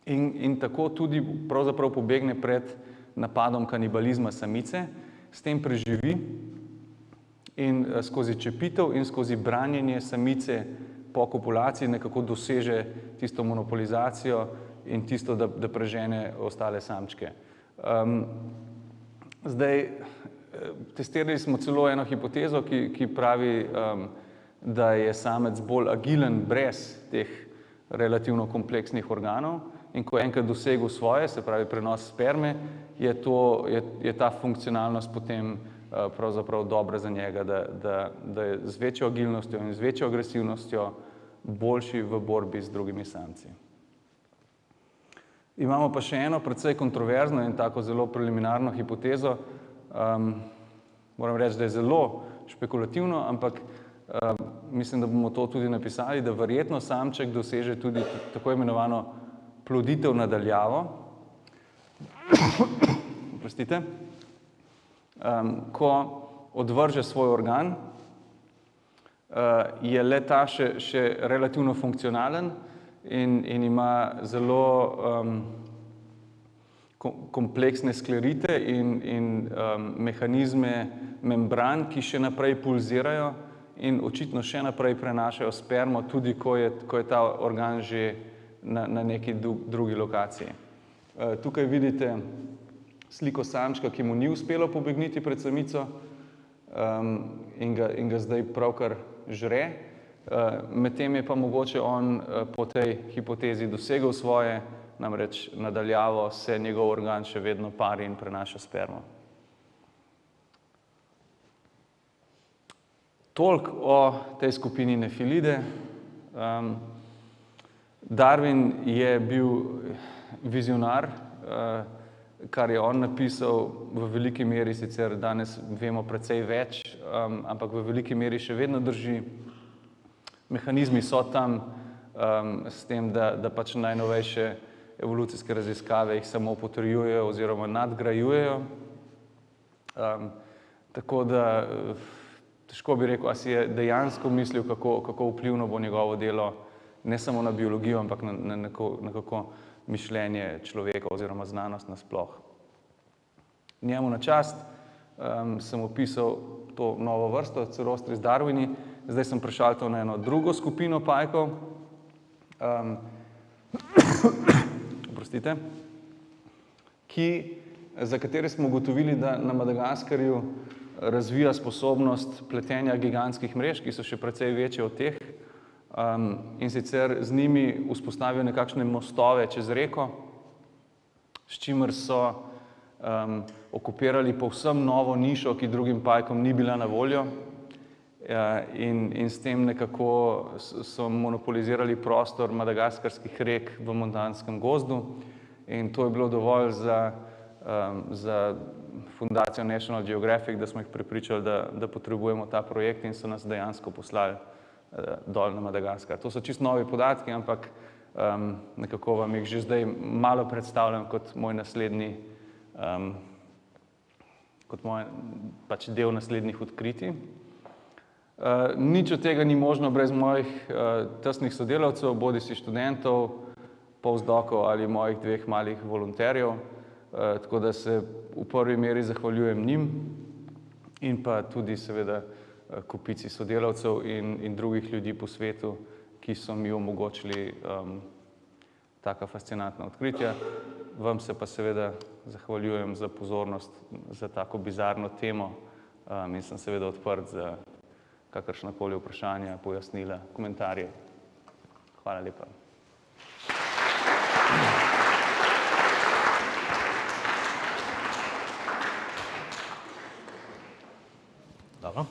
in tako tudi pravzaprav pobegne pred napadom kanibalizma samice, s tem preživi in skozi čepitev in skozi branjenje samice po kopulaciji nekako doseže tisto monopolizacijo in tisto, da prežene ostale samčke. Zdaj, testirali smo celo eno hipotezo, ki pravi, da je samec bolj agilen brez teh relativno kompleksnih organov in ko enkrat dosegel svoje, se pravi prenos sperme, je ta funkcionalnost potem pravzaprav dobra za njega, da je z večjo agilnostjo in z večjo agresivnostjo boljši v borbi z drugimi samci. Imamo pa še eno precej kontroverzno in tako zelo preliminarno hipotezo. Moram reči, da je zelo špekulativno, ampak mislim, da bomo to tudi napisali, da verjetno samček doseže tudi tako imenovano ploditev nadaljavo. oprostite, ko odvrže svoj organ, je le ta še relativno funkcionalen in ima zelo kompleksne sklerite in mehanizme membran, ki še naprej pulzirajo in očitno še naprej prenašajo spermo, tudi ko je ta organ že na neki drugi lokaciji. Tukaj vidite sliko samčka, ki mu ni uspelo pobegniti pred samico in ga zdaj pravkar žre. Medtem je pa mogoče on po tej hipotezi dosegel svoje, namreč nadaljavo se njegov organ še vedno pari in prenaša spermo. Toliko o tej skupini Nefilide. Darwin je bil vizionar, kar je on napisal v veliki meri, sicer danes vemo precej več, ampak v veliki meri še vedno drži. Mehanizmi so tam s tem, da pač najnovejše evolucijske raziskave jih samo potrjujejo oziroma nadgrajujejo. Tako da težko bi rekel, a si je dejansko mislil, kako vplivno bo njegovo delo ne samo na biologijo, ampak na kako mišljenje človeka oziroma znanost nasploh. Njemu na čast sem opisal to novo vrsto, Cerostris darwini. Zdaj sem prešaltal na eno drugo skupino pajkov, za katere smo ugotovili, da na Madagaskarju razvija sposobnost pletenja gigantskih mrež, ki so še precej večje od teh, in sicer z njimi vzpostavijo nekakšne mostove čez reko, s čimer so okupirali povsem novo nišo, ki drugim pajkom ni bila na voljo, in s tem nekako so monopolizirali prostor madagaskarskih rek v montanskem gozdu, in to je bilo dovolj za fundacijo National Geographic, da smo jih prepričali, da potrebujemo ta projekt, in so nas dejansko poslali dol na Madagaskar. To so čisto novi podatki, ampak nekako vam jih že zdaj malo predstavljam kot moj naslednji, kot moj pač del naslednjih odkritij. Nič od tega ni možno brez mojih tesnih sodelavcev, bodisi študentov, postdokov ali mojih dveh malih volonterjev, tako da se v prvi meri zahvaljujem njim in pa tudi seveda kopici sodelavcev in drugih ljudi po svetu, ki so mi omogočili taka fascinantna odkritja. Vam se pa seveda zahvaljujem za pozornost za tako bizarno temo in sem seveda odprt za kakršnakoli vprašanja, pojasnila, komentarje. Hvala lepa. Dobro.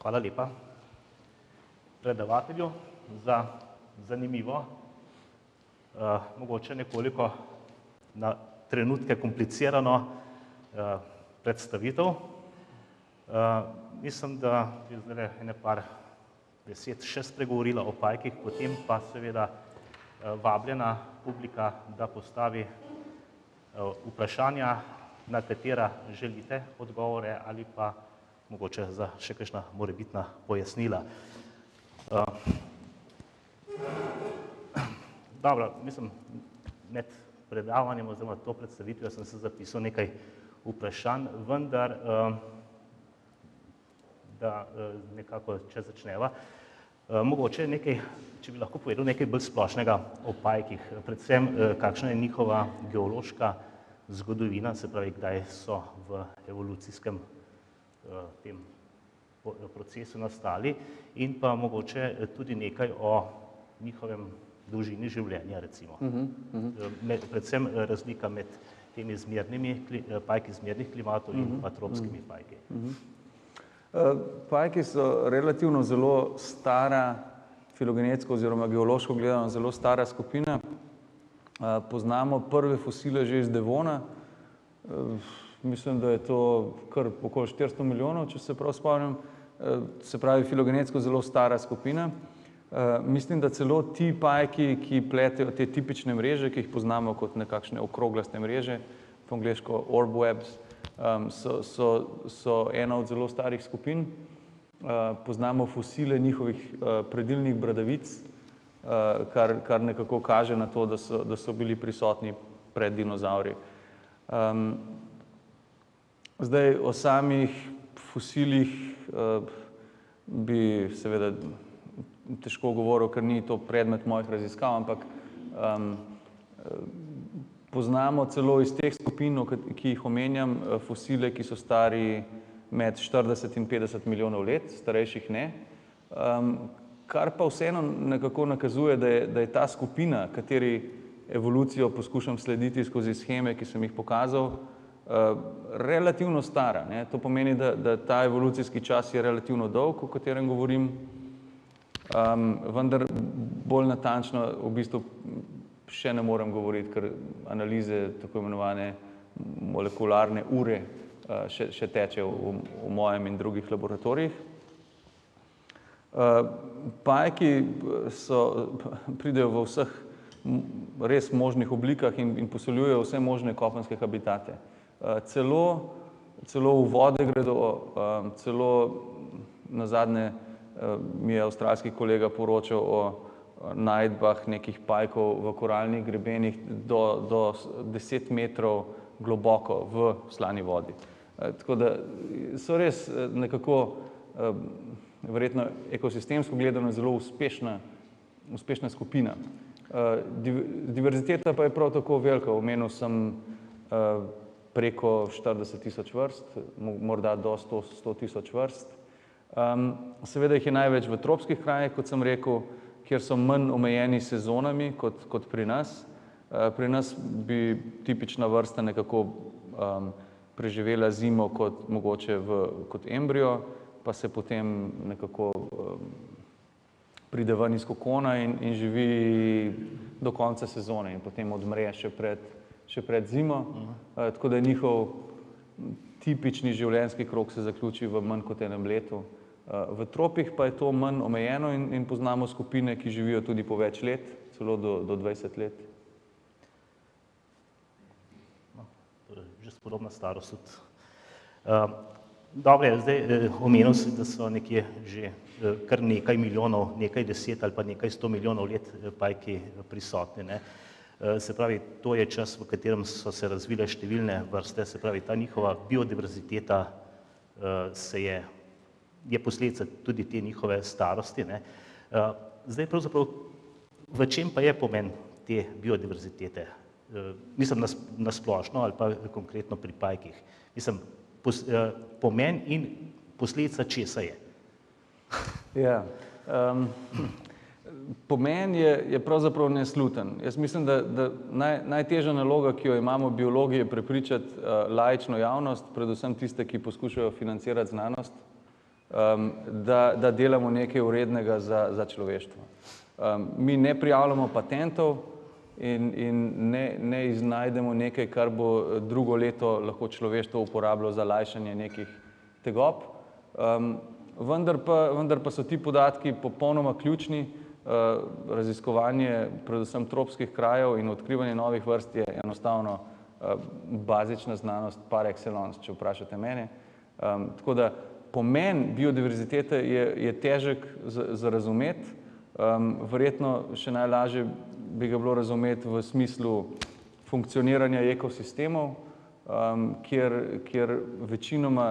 Hvala lepa predavatelju za zanimivo, mogoče nekoliko na trenutke komplicirano predstavitev. Mislim, da je zdaj ene par besed še spregovorila o pajkih, potem pa seveda vabljena publika, da postavi vprašanja, na katera želite odgovore ali pa mogoče za še kakšna morebitna pojasnila. Dobro, mislim, med predavanjem oziroma to predstavitvijo sem se zapisal nekaj vprašanj, vendar da nekako, če začneva, mogoče nekaj, če bi lahko povedal nekaj bolj splošnega o pajkih, predvsem kakšna je njihova geološka zgodovina, se pravi, kdaj so v evolucijskem tem procesu nastali in pa mogoče tudi nekaj o njihovem dolžini življenja, recimo. Predvsem razlika med temi pajki zmernih klimatov in pa tropskimi pajki. Pajki so relativno zelo stara, filogenetsko oziroma geološko gledano zelo stara skupina. Poznamo prve fosile že iz Devona. Mislim, da je to kar okoli 400 milijonov, če se prav spomnim. Se pravi, filogenetsko zelo stara skupina. Mislim, da celo ti pajki, ki pletejo te tipične mreže, ki jih poznamo kot nekakšne okroglaste mreže, po angleško orb webs, so ena od zelo starih skupin. Poznamo fosile njihovih predilnih bradavic, kar nekako kaže na to, da so bili prisotni pred dinozavri. Zdaj, o samih fosilih bi seveda težko govoril, ker ni to predmet mojih raziskav, ampak poznamo celo iz teh skupin, ki jih omenjam, fosile, ki so stari med 40 in 50 milijonov let, starejših ne. Kar pa vseeno nekako nakazuje, da je ta skupina, kateri evolucijo poskušam slediti skozi sheme, ki sem jih pokazal, relativno stara. To pomeni, da ta evolucijski čas je relativno dolg, o katerem govorim, vendar bolj natančno v bistvu še ne morem govoriti, ker analize, tako imenovane molekularne ure, še tečejo v mojem in drugih laboratorijih. Pajki pridejo v vseh res možnih oblikah in poseljujejo vse možne kopenske habitate. Celo v vode gredo, celo nazadnje mi je avstralski kolega poročal o najdbah nekih pajkov v koralnih grebenih do 10 metrov globoko v slani vodi. Tako da so res nekako verjetno ekosistemsko gledano zelo uspešna skupina. Diverziteta pa je prav tako velika. Omenil sem preko 40.000 vrst, morda do 100.000 vrst. Seveda jih je največ v tropskih krajih, kot sem rekel, kjer so manj omejeni sezonami kot pri nas. Pri nas bi tipična vrsta nekako preživela zimo mogoče kot embrio, pa se potem nekako pride ven iz kokona in živi do konca sezone in potem odmre še pred zimo. Tako da njihov tipični življenjski krog se zaključi v manj kot enem letu. V tropih pa je to manj omejeno in poznamo skupine, ki živijo tudi po več let, celo do 20 let. Že spodobna starost tudi. Dobro, zdaj omenil si, da so nekje že kar nekaj milijonov, nekaj 10 ali pa nekaj 100 milijonov let pajki prisotni. Se pravi, to je čas, v katerem so se razvile številne vrste, se pravi, ta njihova biodiverziteta je posledica tudi te njihove starosti. Zdaj pravzaprav, v čem pa je pomen te biodiverzitete? Mislim na splošno ali pa konkretno pri pajkih. Mislim, pomen in posledica česa je? Ja, pomen je pravzaprav nesluten. Jaz mislim, da najtežja naloga, ki jo imamo v biologiji, je prepričati laično javnost, predvsem tiste, ki poskušajo financirati znanost, da delamo nekaj vrednega za človeštvo. Mi ne prijavljamo patentov in ne iznajdemo nekaj, kar bo drugo leto lahko človeštvo uporabljalo za lajšanje nekih tegob. Vendar pa so ti podatki popolnoma ključni. Raziskovanje predvsem tropskih krajev in odkrivanje novih vrst je enostavno bazična znanost par excellence, če vprašate mene. Tako da pomen biodiverzitete je težek za razumeti. Verjetno še najlažje bi ga bilo razumeti v smislu funkcioniranja ekosistemov, kjer večinoma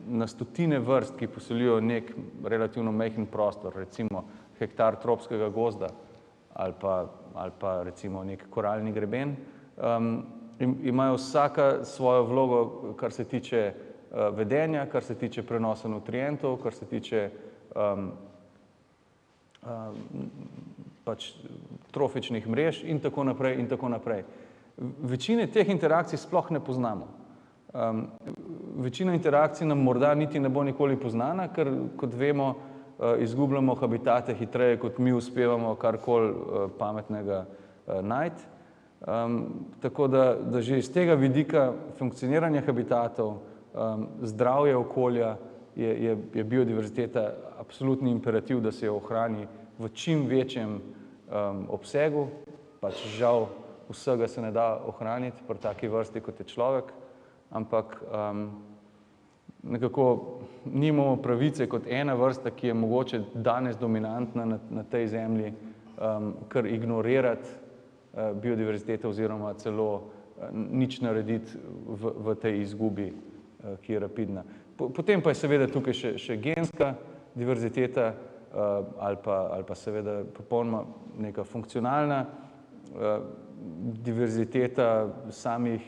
na stotine vrst, ki poseljujejo nek relativno majhen prostor, recimo hektar tropskega gozda ali pa recimo nek koralni greben, imajo vsaka svojo vlogo, kar se tiče vedenja, kar se tiče prenosa nutrientov, kar se tiče trofičnih mrež in tako naprej in tako naprej. Večine teh interakcij sploh ne poznamo. Večina interakcij nam morda niti ne bo nikoli poznana, ker, kot vemo, izgubljamo habitate hitreje, kot mi uspevamo karkoli pametnega najti. Tako da že iz tega vidika funkcioniranja habitatov, zdravje okolja je biodiverziteta absolutni imperativ, da se jo ohrani v čim večjem obsegu, pač žal vsega se ne da ohraniti pri taki vrsti, kot je človek, ampak nekako nimamo pravice kot ena vrsta, ki je mogoče danes dominantna na tej zemlji, kar ignorirati biodiverzitete oziroma celo nič narediti v tej izgubi, ki je rapidna. Potem pa je seveda tukaj še genska diverziteta ali pa seveda popolnoma neka funkcionalna diverziteta samih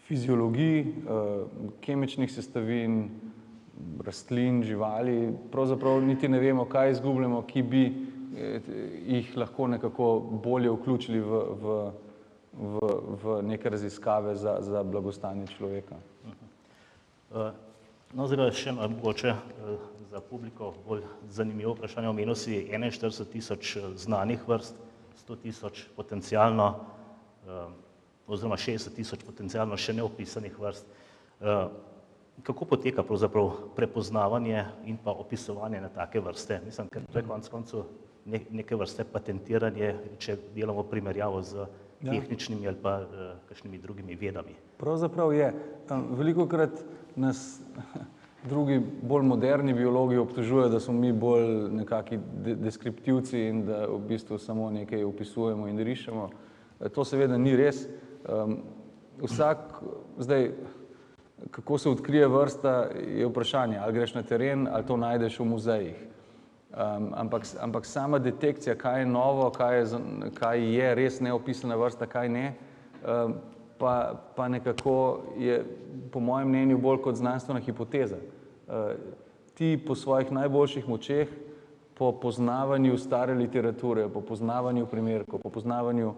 fiziologij, kemičnih sestavin, rastlin, živali. Pravzaprav niti ne vemo, kaj izgubljamo, ki bi jih lahko nekako bolje vključili v neke raziskave za blagostanje človeka. No, zdaj še mogoče za publiko bolj zanimivo vprašanje. Omenil si 41 000 znanih vrst, 100 000 potencialno, oziroma 60 000 potencialno še neopisanih vrst. Kako poteka pravzaprav prepoznavanje in pa opisovanje na take vrste? Mislim, ker to je konec koncev neke vrste patentiranje, če delamo primerjavo z tehničnimi ali pa kakšnimi drugimi vedami. Pravzaprav je. Velikokrat nas drugi bolj moderni biologi obtožujejo, da smo mi bolj nekaki deskriptivci in da v bistvu samo nekaj opisujemo in rišemo. To seveda ni res. Zdaj, kako se odkrije vrsta, je vprašanje, ali greš na teren, ali to najdeš v muzejih. Ampak sama detekcija, kaj je novo, kaj je res neopisana vrsta, kaj ne, pa nekako je po mojem mnenju bolj kot znanstvena hipoteza. Ti po svojih najboljših močeh, po poznavanju stare literature, po poznavanju primerkov, po poznavanju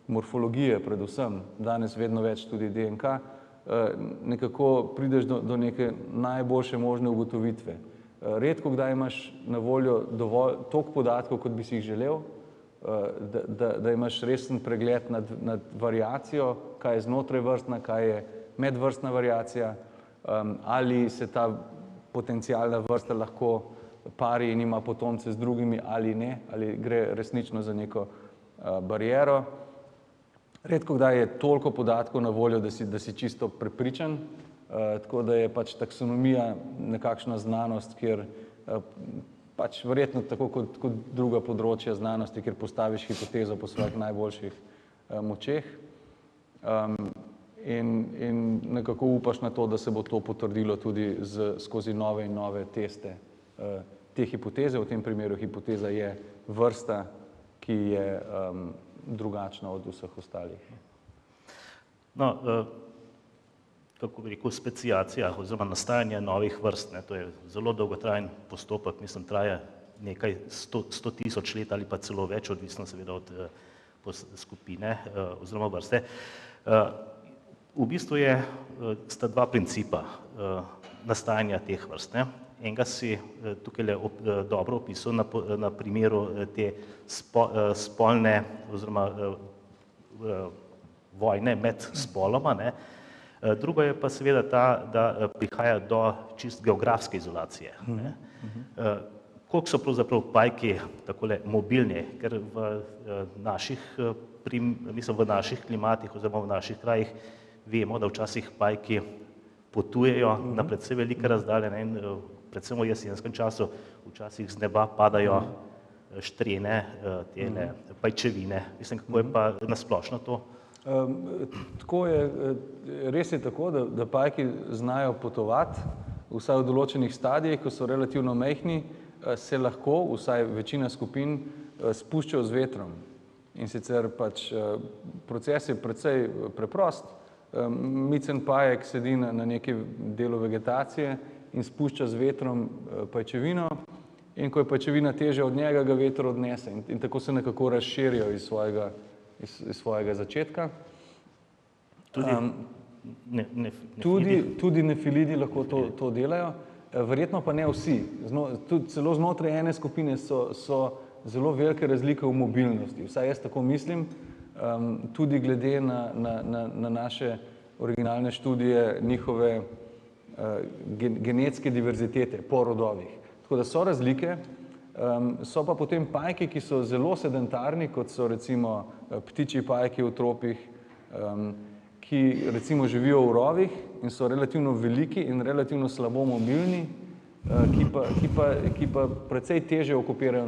morfologije predvsem, danes vedno več tudi DNK, nekako prideš do neke najboljše možne ugotovitve. Redko kdaj imaš na voljo toliko podatkov, kot bi si jih želel, da imaš resen pregled nad variacijo, kaj je znotraj vrstna, kaj je medvrstna variacija, ali se ta potencialna vrsta lahko pari in ima potomce z drugimi ali ne, ali gre resnično za neko bariero. Redko kdaj je toliko podatkov na voljo, da si čisto prepričan, tako da je pač taksonomija nekakšna znanost, kjer pač verjetno tako kot druga področja znanosti, kjer postaviš hipotezo po svojih najboljših močeh in nekako upaš na to, da se bo to potrdilo tudi skozi nove in nove teste te hipoteze. V tem primeru hipoteza je vrsta, ki je drugačna od vseh ostalih. No, kako bi rekel, speciacija oziroma nastajanje novih vrst, to je zelo dolgotrajen postopek, mislim, traja nekaj 100 000 let ali pa celo več, odvisno seveda od skupine oziroma vrste. V bistvu sta dva principa nastajanja teh vrst. Enega si tukaj dobro opisal na primeru te spolne oziroma vojne med spoloma. Drugo je pa seveda ta, da prihaja do čist geografske izolacije. Koliko so pravzaprav pajki takole mobilni, ker v naših klimatih oziroma v naših krajih vemo, da včasih pajki potujejo na predvsej velike razdalje in predvsem v jesenskem času včasih z neba padajo štrene, tele pajčevine. Mislim, kako je pa nasplošno to? Tako je, res je tako, da pajki znajo potovati, vsaj v določenih stadijih, ko so relativno majhni, se lahko, vsaj večina skupin, spuščajo z vetrom. In sicer pač proces je precej preprost. Micen pajek sedi na nekem delu vegetacije in spušča z vetrom pajčevino in ko je pajčevina težja od njega, ga veter odnese in tako se nekako razširijo iz svojega začetka. Tudi nefilidi lahko to delajo, verjetno pa ne vsi. Celo znotraj ene skupine so zelo velike razlike v mobilnosti, vsaj jaz tako mislim, tudi glede na naše originalne študije njihove genetske diverzitete po rodovih. Tako da so razlike, So pa potem pajki, ki so zelo sedentarni, kot so recimo ptičji pajki v tropih, ki recimo živijo v rovih in so relativno veliki in relativno slabo mobilni, ki pa precej težje okupirajo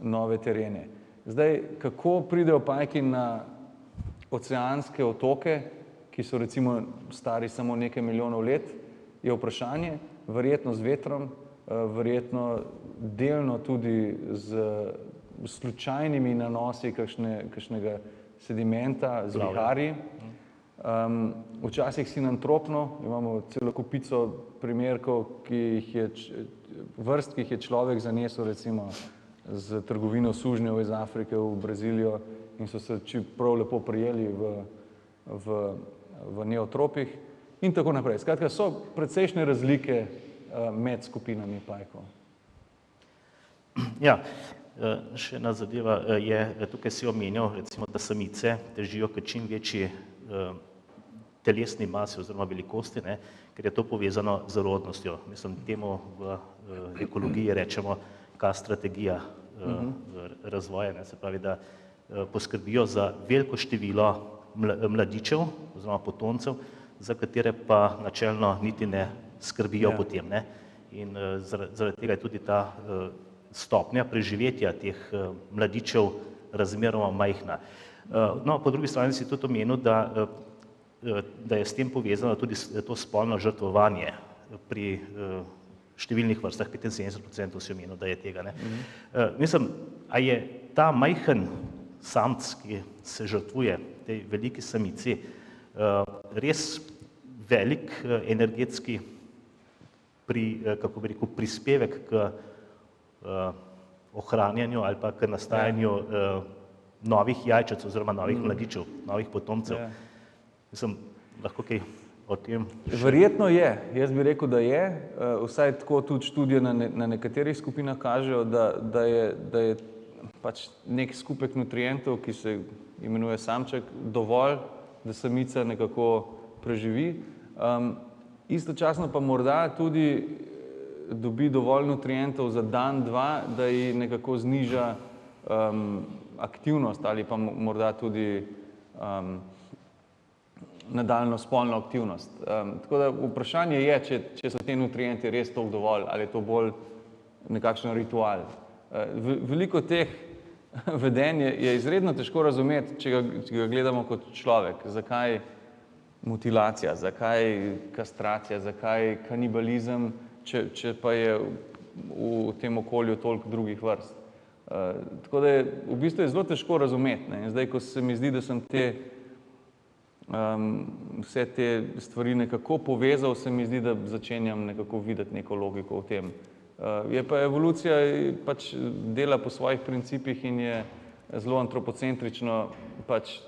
nove terene. Zdaj, kako pridejo pajki na oceanske otoke, ki so recimo stari samo nekaj milijonov let, je vprašanje, verjetno z vetrom, verjetno delno tudi z slučajnimi nanosi kakšnega sedimenta z viharji. Včasih sinantropno, imamo celo kupico primerkov, vrst, ki jih je človek zanesel recimo z trgovino sužnjev iz Afrike v Brazilijo in so se prav lepo prijeli v neotropih in tako naprej. Skratka, so precejšnje razlike med skupinami pajkov. Ja, še ena zadeva je, tukaj si omenjal, recimo, da samice težijo k čim večji telesni masi oziroma velikosti, ker je to povezano z rodnostjo. Mislim, temu v ekologiji rečemo strategija razvoja, se pravi, da poskrbijo za veliko število mladičev oziroma potomcev, za katere pa načelno niti ne skrbijo potem. In zaradi tega je tudi ta stopnja preživetja teh mladičev razmeroma majhna. No, po drugi strani si tudi omenil, da je s tem povezano tudi to spolno žrtvovanje pri številnih vrstah, 75% si omenil, da je tega. Mislim, a je ta majhen samc, ki se žrtvuje tej veliki samici, res velik energetski prispevek k ohranjanju ali pa k nastajanju novih jajčec oziroma novih mladičev, novih potomcev. Mislim, lahko kaj o tem? Verjetno je. Jaz bi rekel, da je. Vsaj tako tudi študije na nekaterih skupinah kažejo, da je pač nek skupek nutrientov, ki se imenuje samček, dovolj, da samica nekako preživi. Istočasno pa morda tudi dobi dovolj nutrientov za dan, dva, da ji nekako zniža aktivnost ali pa morda tudi nadaljnjo spolno aktivnost. Tako da vprašanje je, če so te nutrienti res toliko dovolj ali je to bolj nekakšen ritual. Veliko teh vedenj je izredno težko razumeti, če ga gledamo kot človek. Zakaj mutilacija, zakaj kastracija, zakaj kanibalizem, če pa je v tem okolju toliko drugih vrst. Tako da v bistvu je zelo težko razumeti. In zdaj, ko se mi zdi, da sem vse te stvari nekako povezal, se mi zdi, da začenjam nekako videti neko logiko v tem. Je pa evolucija pač dela po svojih principih in je zelo antropocentrično, pač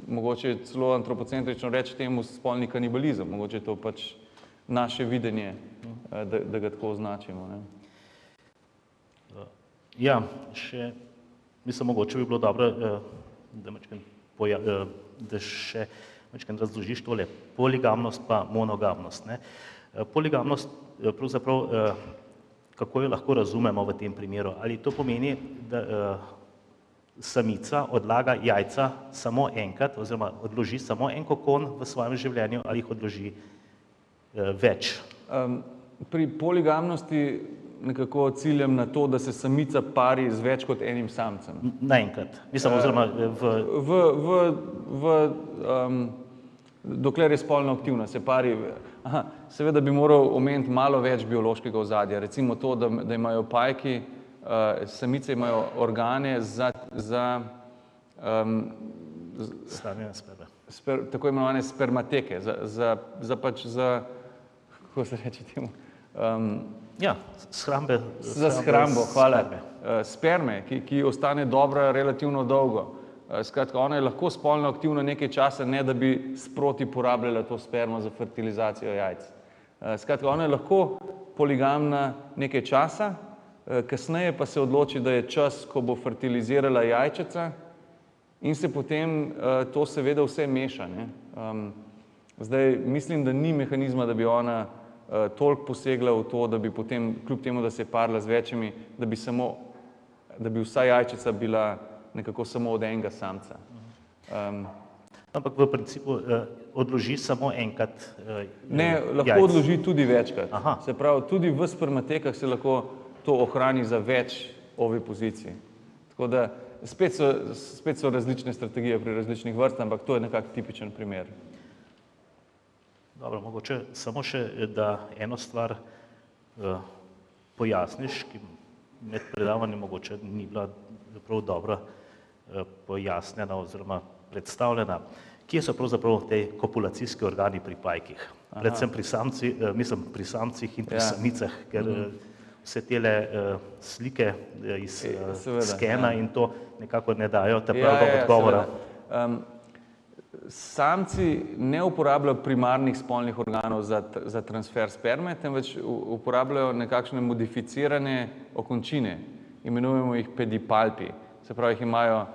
mogoče celo antropocentrično reči temu spolni kanibalizem, mogoče je to pač naše videnje, da ga tako označimo. Ja, še, mislim, mogoče bi bilo dobro, da še razložiš tole, poligamnost pa monogamnost. Poligamnost, pravzaprav, kako jo lahko razumemo v tem primeru? Ali to pomeni, da samica odlaga jajca samo enkrat oziroma odloži samo en kokon v svojem življenju ali jih odloži več? Pri poligamnosti nekako ciljam na to, da se samica pari z več kot enim samcem. Naenkrat? Mislim, oziroma dokler je spolno aktivna, se pari. Seveda bi moral omeniti malo več biološkega ozadja. Recimo to, da imajo pajki, samice imajo organe za tako imenovane spermateke, kako se reče temu? Ja, shrambe. Za shrambo, hvala. Sperme, ki ostane dobra relativno dolgo. Skratka, ona je lahko spolno aktivna nekaj časa, ne da bi sproti porabljala to spermo za fertilizacijo jajc. Skratka, ona je lahko poligamna nekaj časa, kasneje pa se odloči, da je čas, ko bo fertilizirala jajčeca in se potem to seveda vse meša. Zdaj, mislim, da ni mehanizma, da bi ona toliko posegla v to, da bi potem, kljub temu, da se je parila z večjimi, da bi vsa jajčica bila nekako samo od enega samca. Ampak v principu odloži samo enkrat Ne, lahko odloži tudi večkrat. Se pravi, tudi v spermatekah se lahko to ohrani za več ovipozicij. Tako da spet so različne strategije pri različnih vrstah, ampak to je nekak tipičen primer. Dobro, mogoče samo še, da eno stvar pojasniš, ki med predavanjem mogoče ni bila prav dobro pojasnjena oziroma predstavljena. Kje so pravzaprav te kopulacijski organi pri pajkih? Predvsem pri samcih in pri samicah, ker vse tele slike iz skena in to nekako ne dajo ta pravega odgovora. Samci ne uporabljajo primarnih spolnih organov za transfer sperme, temveč uporabljajo nekakšne modificirane okončine. Imenujemo jih pedipalpi. Se pravi, jih imajo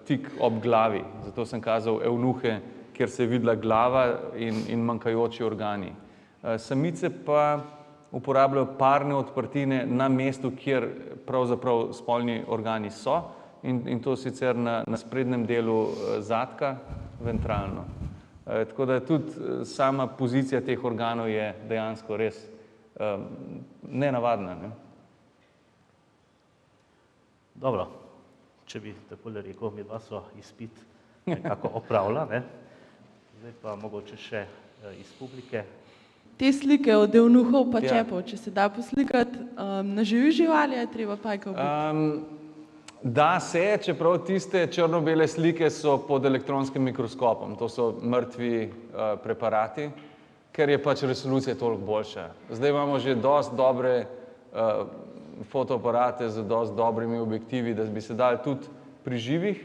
tik ob glavi. Zato sem kazal evnuhe, kjer se je videla glava in manjkajoči organi. Samice pa uporabljajo parne odprtine na mestu, kjer pravzaprav spolni organi so, in to sicer na sprednjem delu zadka, ventralno. Tako da tudi sama pozicija teh organov je dejansko res nenavadna. Ne? Dobro, če bi takole rekel, midva so izpit nekako opravila, ne? Zdaj pa mogoče še iz publike. Te slike od evnuhov pa čepov, če se da poslikati na živi živali, je treba pajka ubiti? Da se, čeprav tiste črno-bele slike so pod elektronskim mikroskopom, to so mrtvi preparati, ker je pač resolucija toliko boljša. Zdaj imamo že dosti dobre fotoaparate z dosti dobrimi objektivi, da bi se dali tudi pri živih,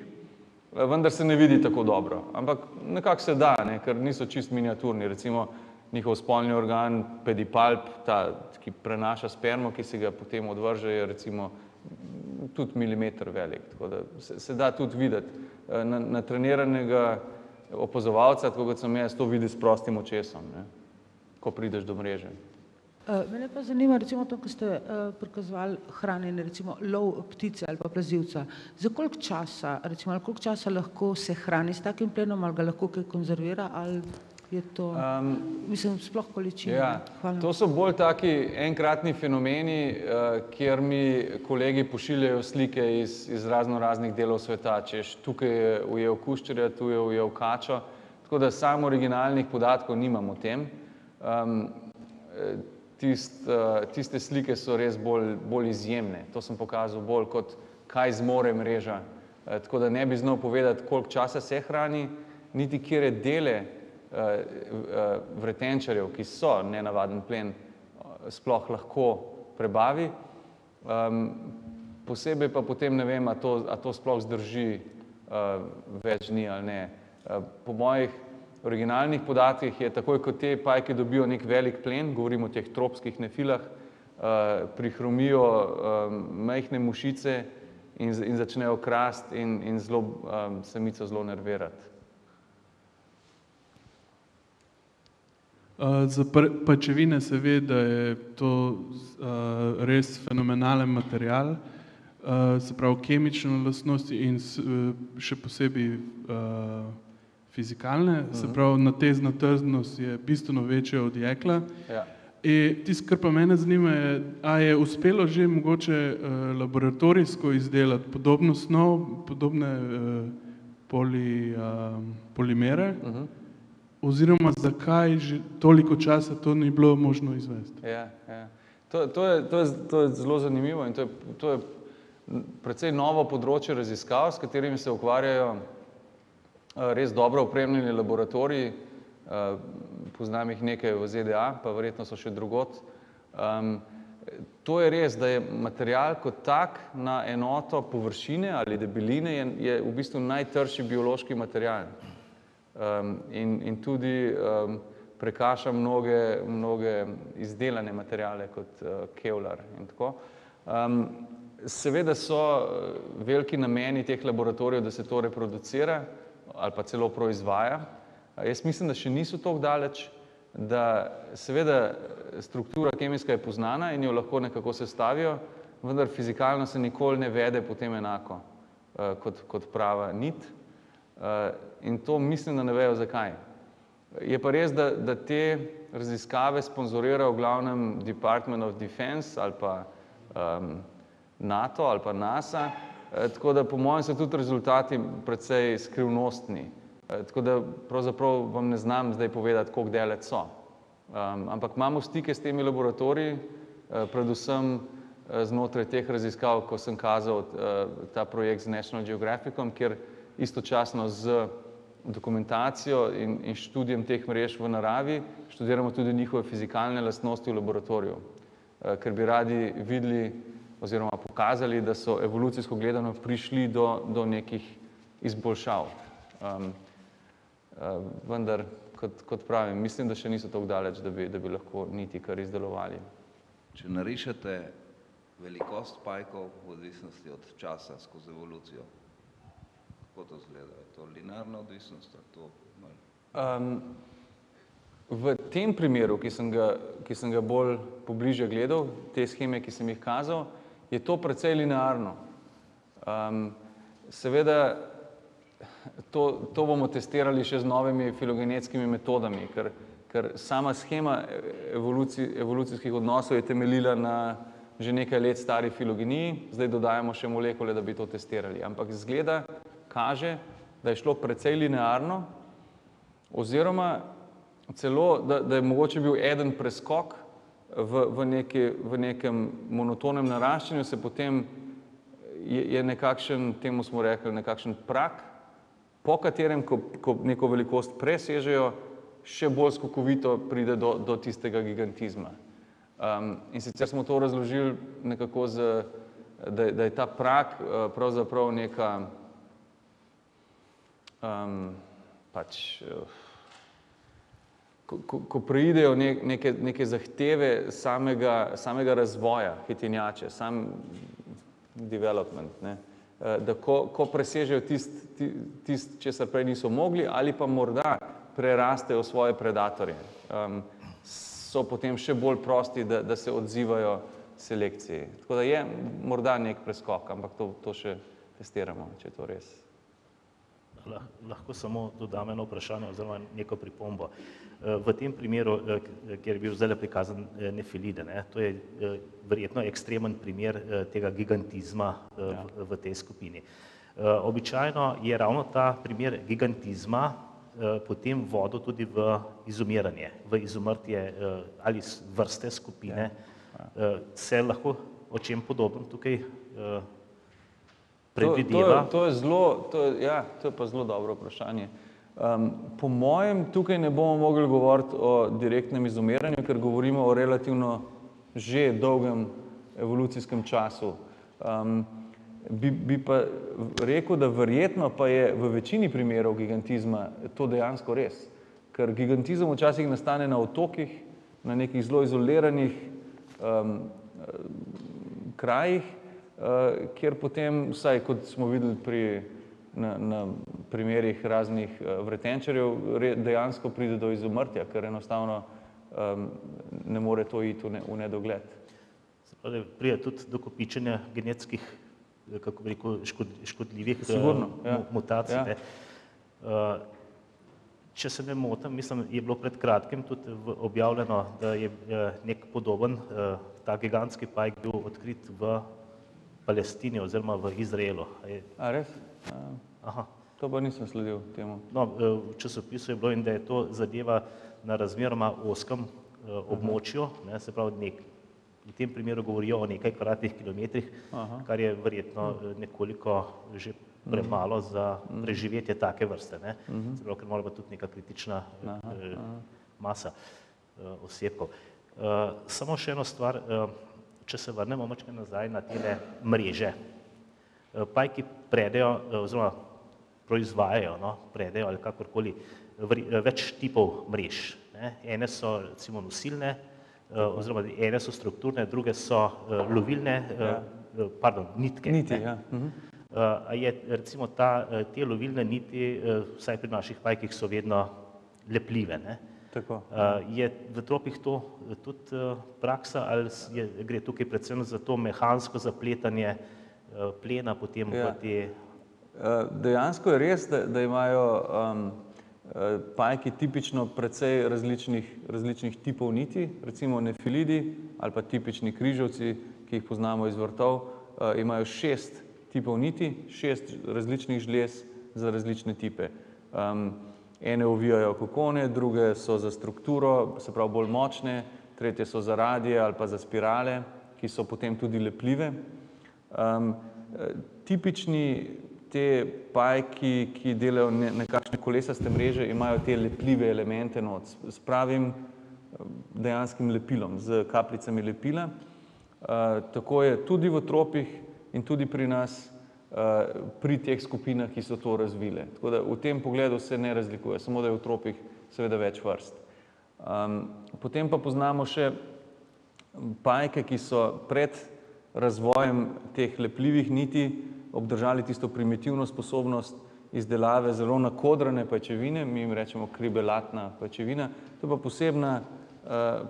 vendar se ne vidi tako dobro. Ampak nekako se da, ne, ker niso čist miniaturni. Recimo njihov spolni organ, pedipalp, ki prenaša spermo, ki se ga potem odvrže, je recimo tudi milimeter velik, tako da se da tudi videti. Na treniranega opazovalca, tako kot sem jaz, to vidi s prostim očesom, ne, ko prideš do mreže. Mene pa zanima, recimo to, ko ste prikazovali hranjenje, recimo lov ptice ali pa plazilca. Za koliko časa lahko se hrani s takim plenom, ali ga lahko kaj konzervira, ali je to, mislim, sploh količina? Ja, to so bolj taki enkratni fenomeni, kjer mi kolegi pošiljajo slike iz raznih delov sveta, češ tukaj je ujel kuščarja, tu je ujel kačo, tako da samo originalnih podatkov nimam o tem. Tiste slike so res bolj izjemne. To sem pokazal bolj kot kaj zmore mreža. Tako da ne bi znal povedati, koliko časa se hrani, niti kjer dele vretenčarjev, ki so nenavaden plen, sploh lahko prebavi. Posebej pa potem ne vem, a to sploh zdrži več dni ali ne. Po mojih originalnih podatkih je takoj, ko te pajke dobijo nek velik plen, govorimo o teh tropskih nefilah, prihromijo majhne mušice in začnejo krasti in samico zelo nervirati. Za pajčevine se ve, da je to res fenomenalen material, se pravi kemične lastnosti in še posebej fizikalne, se pravi natezna trdnost je bistveno večja od jekla. Tisto, kar pa mene zanima je, a je uspelo že mogoče laboratorijsko izdelati podobno snov, podobne polimere, oziroma zakaj že toliko časa to ni bilo možno izvesti? Ja. To je zelo zanimivo in to je precej novo področje raziskav, s katerimi se ukvarjajo res dobro opremljeni laboratoriji. Poznam jih nekaj v ZDA, pa verjetno so še drugod. To je res, da je material kot tak na enoto površine ali debeline je v bistvu najtrši biološki material. In tudi prekaša mnoge izdelane materiale kot kevlar in tako. Seveda so veliki nameni teh laboratorijev, da se to reproducira ali pa celo proizvaja. Jaz mislim, da še niso tako daleč. da seveda struktura kemijska je poznana in jo lahko nekako sestavijo, vendar fizikalno se nikoli ne vede potem enako kot prava nit. In to mislim, da ne vejo zakaj. Je pa res, da te raziskave sponzorira v glavnem Department of Defense ali pa NATO ali pa NASA, tako da po mojem so tudi rezultati precej skrivnostni. Tako da pravzaprav vam ne znam zdaj povedati, koliko daleč so. Ampak imamo stike s temi laboratoriji, predvsem znotraj teh raziskav, ko sem kazal ta projekt z National Geographicom, kjer istočasno z dokumentacijo in študijem teh mrež v naravi študiramo tudi njihove fizikalne lastnosti v laboratoriju, ker bi radi videli oziroma pokazali, da so evolucijsko gledano prišli do nekih izboljšav. Vendar, kot pravim, mislim, da še niso tako daleč, da bi lahko niti kar izdelovali. Če narišete velikost pajkov v odvisnosti od časa skozi evolucijo, kako to izgleda? Je to linearna odvisnost? V tem primeru, ki sem ga bolj pobliže gledal, te sheme, ki sem jih kazal, je to precej linearno. Seveda, to bomo testirali še z novimi filogenetskimi metodami, ker sama shema evolucijskih odnosov je temeljila na že nekaj let stari filogeniji, zdaj dodajamo še molekule, da bi to testirali. Ampak izgleda, kaže, da je šlo precej linearno, oziroma celo, da je mogoče bil eden preskok v nekem monotonem naraščanju, se potem je nekakšen, temu smo rekli, nekakšen prak, po katerem, ko neko velikost presežejo, še bolj skokovito pride do tistega gigantizma. In sicer smo to razložili nekako, da je ta prak pravzaprav neka ko preidejo neke zahteve samega razvoja hitinjače, sam development, da ko presežejo tist, česar prej niso mogli, ali pa morda prerastejo svoje predatorje, so potem še bolj prosti, da se odzivajo selekciji. Tako da je morda nek preskok, ampak to še testiramo, če je to res. Lahko samo dodam eno vprašanje oziroma neko pripombo. V tem primeru, kjer je bil zdaj prikazan nefilide, to je verjetno ekstremen primer tega gigantizma v tej skupini. Običajno je ravno ta primer gigantizma potem vodil tudi v izumiranje, v izumrtje ali vrste skupine. Se lahko o čem podobnem tukaj predvideva? To je pa zelo dobro vprašanje. Po mojem, tukaj ne bomo mogli govoriti o direktnem izumiranju, ker govorimo o relativno že dolgem evolucijskem času. Bi pa rekel, da verjetno pa je v večini primerov gigantizma to dejansko res. Ker gigantizem včasih nastane na otokih, na nekih zelo izoliranih krajih, kjer potem, vsaj kot smo videli na primerih raznih vretenčarjev, dejansko pride do izumrtja, ker enostavno ne more to iti v nedogled. Pride tudi do kopičenja genetskih, kako bi rekel, škodljivih mutacij. Če se ne motim, mislim, je bilo pred kratkim tudi objavljeno, da je nek podoben, ta gigantski pajk bil odkrit v Palestini oziroma v Izraelu. A res? To pa nisem sledil temu. No, v časopisu je bilo in da je to zadeva na razmeroma ozkem območju, se pravi v tem primeru govorijo o nekaj kvadratnih kilometrih, kar je verjetno nekoliko že premalo za preživetje take vrste, se pravi, ker mora biti tudi neka kritična masa osebkov. Samo še eno stvar, če se vrnemo malo nazaj na tele mreže. Pajki predejo, oziroma proizvajajo, predejo ali kakorkoli več tipov mrež. Ene so recimo nosilne, oziroma ene so strukturne, druge so lovilne, nitke. Je recimo te lovilne niti, vsaj pri naših pajkih, so vedno lepljive. Je v tropih to tudi praksa ali gre tukaj predvsem za to mehansko zapletanje plena potem v te... Dejansko je res, da imajo pajki tipično precej različnih tipov niti, recimo nefilidi ali pa tipični križovci, ki jih poznamo iz vrtov, imajo 6 tipov niti, 6 različnih žlez za različne tipe. Ene ovijajo kokone, druge so za strukturo, se pravi bolj močne, tretje so za radije ali pa za spirale, ki so potem tudi lepljive. Tipični te pajki, ki delajo nekakšne kolesaste mreže, imajo te lepljive elemente not s pravim dejanskim lepilom, z kapljicami lepila. Tako je tudi v tropih in tudi pri nas, pri teh skupinah, ki so to razvile. Tako da v tem pogledu se ne razlikuje, samo da je v tropih seveda več vrst. Potem pa poznamo še pajke, ki so pred razvojem teh lepljivih niti obdržali tisto primitivno sposobnost izdelave zelo nakodrane pajčevine, mi jim rečemo kribelatna pajčevina. To je pa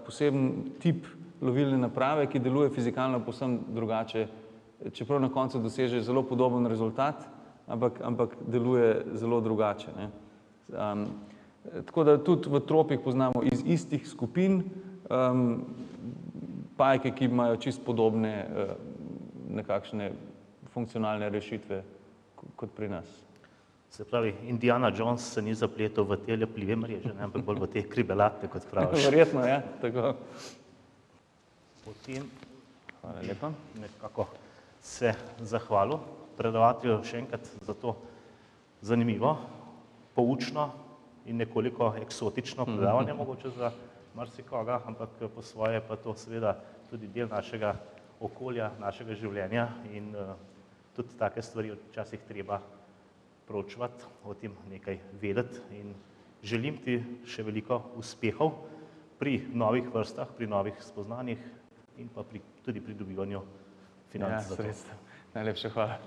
poseben tip lovilne naprave, ki deluje fizikalno povsem drugače, čeprav na koncu doseže zelo podoben rezultat, ampak deluje zelo drugače. Tako da tudi v tropih poznamo iz istih skupin pajke, ki imajo čisto podobne nekakšne funkcionalne rešitve kot pri nas. Se pravi, Indiana Jones se ni zapletel v te lepljive mreže, ampak bolj v te kribelatne, kot praviš. Verjetno, ja, tako. Potem Hvala lepa. Nekako se zahvalil predavatelju še enkrat za to zanimivo, poučno in nekoliko eksotično predavanje, mogoče za marsikoga, ampak po svoje pa to seveda tudi del našega okolja, našega življenja in tudi take stvari včasih treba proučevati, o tem nekaj vedeti in želim ti še veliko uspehov pri novih vrstah, pri novih spoznanjih in pa tudi pri dobivanju financ za to. Najlepša hvala.